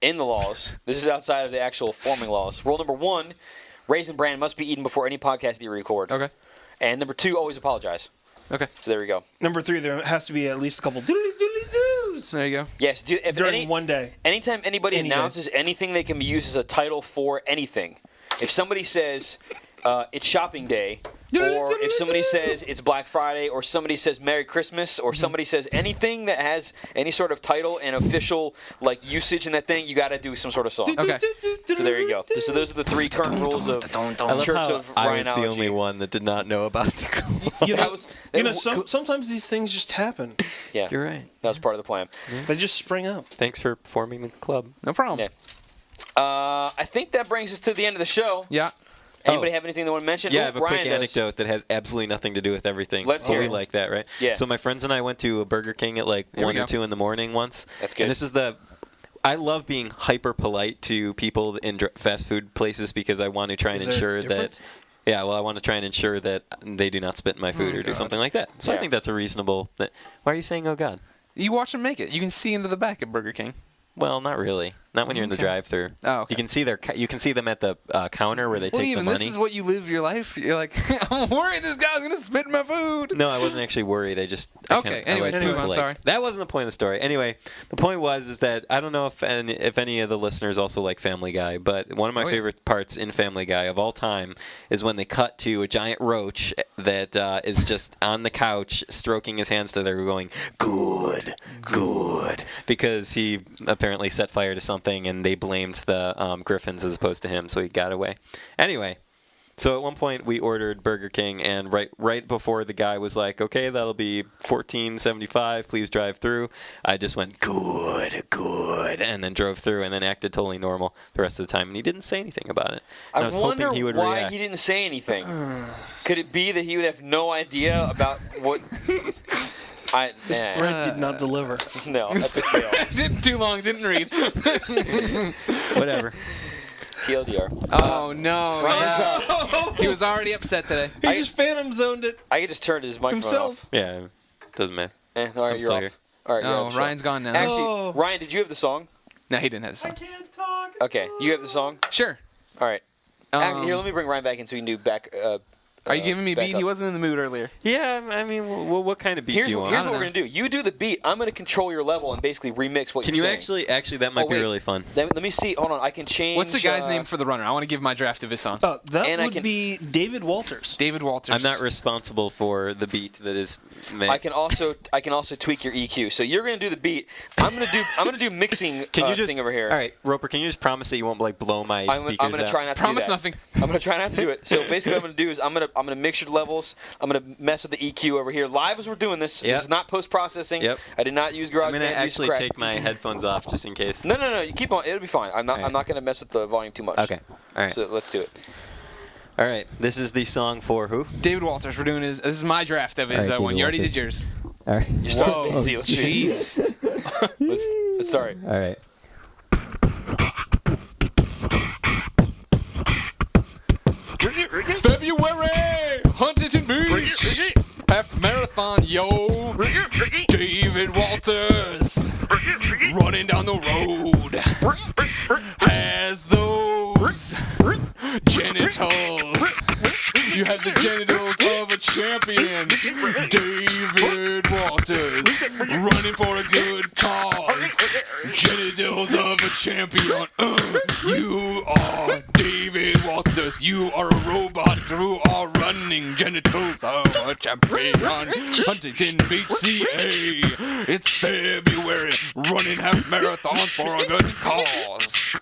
in the laws, this is outside of the actual forming laws. Rule number 1, raisin bran must be eaten before any podcast that you record. Okay. And number 2, always apologize. Okay. So there we go. Number 3, there has to be at least a couple doodly-doos. There you go. Yes, during one day. Anytime anybody announces anything that can be used as a title for anything, if somebody says it's shopping day, or if somebody says it's Black Friday, or somebody says Merry Christmas, or somebody says anything that has any sort of title and official usage in that thing, you got to do some sort of song. Okay. So there you go. So those are the 3 current rules of Church of Ryanology. I was the only one that did not know about the club. Sometimes these things just happen. Yeah, you're right. That was part of the plan. They just spring up. Thanks for forming the club. No problem. Yeah. I think that brings us to the end of the show. Yeah. Anybody have anything they want to mention? Yeah, I Ooh, have a Ryan quick does. anecdote that has absolutely nothing to do with everything. Let's hear we it. like that, right? Yeah. So my friends and I went to a Burger King at like There we 1 go. or 2 in the morning once. That's good. And this is I love being hyper polite to people in fast food places because I want to try and Is there a ensure difference? that. Yeah, well, I want to try and ensure that they do not spit in my food or do something like that. So I Yeah. think that's a reasonable. Why are you saying, "Oh God"? You watch them make it. You can see into the back at Burger King. Well, not really. Not when you're in the drive-through. Oh, okay. You can see you can see them at the counter where they Well, take even the money. this is what you live your life. You're like, I'm worried this guy's gonna spit in my food. No, I wasn't actually worried. I just Okay, anyways, like move being on, polite. sorry. That wasn't the point of the story. Anyway, the point was that I don't know if any of the listeners also like Family Guy, but one of my favorite parts in Family Guy of all time is when they cut to a giant roach that is just on the couch stroking his hands together, going good, good, because he apparently set fire to something and they blamed the Griffins as opposed to him, so he got away. Anyway. So at one point we ordered Burger King, and right before the guy was like, "Okay, that'll be $14.75. Please drive through," I just went good, good, and then drove through, and then acted totally normal the rest of the time, and he didn't say anything about it. And I was wonder hoping he would why react. he didn't say anything. Could it be that he would have no idea about what? This thread did not deliver. No, that's a fail. Didn't too long. Didn't read. Whatever. TLDR. Oh no. Ryan's up. He was already upset today. He just phantom zoned it I could just turn his microphone himself. Yeah, doesn't matter. off. All right, I'm you're still off. here. All right, you're Oh, off the show. Ryan's gone now. Actually, Oh. Ryan, did you have the song? No, he didn't have the song. Okay, you have the song. Sure. All right. Here, let me bring Ryan back in so we can do back. Are you giving me a back beat? up. He wasn't in the mood earlier. Yeah, I mean, what kind of beat Here's do you what want? we're going to do. You do the beat. I'm going to control your level and basically remix what Can you're you saying. actually? That might be wait. really fun. Let me see. Hold on. I can change. What's the guy's name for the runner? I want to give my draft of his song. That And I would can- be David Walters. David Walters. I'm not responsible for the beat that is made. I can also tweak your EQ. So you're going to do the beat. I'm going to do mixing Can you just thing over here. All right, Roper? Can you just promise that you won't like blow my speakers I'm going to out? try not to Promise do that. nothing. I'm going to try not to do it. So basically what I'm going to do is I'm going to mix your levels. I'm going to mess with the EQ over here live as we're doing this. Yep. This is not post-processing. Yep. I did not use GarageBand. I'm gonna I used actually Scratch. take my headphones off just in case. No. You keep on. It'll be fine. I'm not All right. going to mess with the volume too much. Okay. All right. So let's do it. All right. This is the song for who? David Walters. We're doing his. This is my draft of his All right, one. David You already Walters. did yours. All right. You're starting easy. Let's do it. Jeez. Let's start. All right. February, Huntington Beach, half marathon, yo. David Walters, running down the road, has those genitals. You have the genitals of a champion. David Walters, running for a good cause. Genitals of a champion. You are David Walters. You are a robot. You are running genitals of a champion. Huntington Beach, CA. It's February. Running half marathon for a good cause.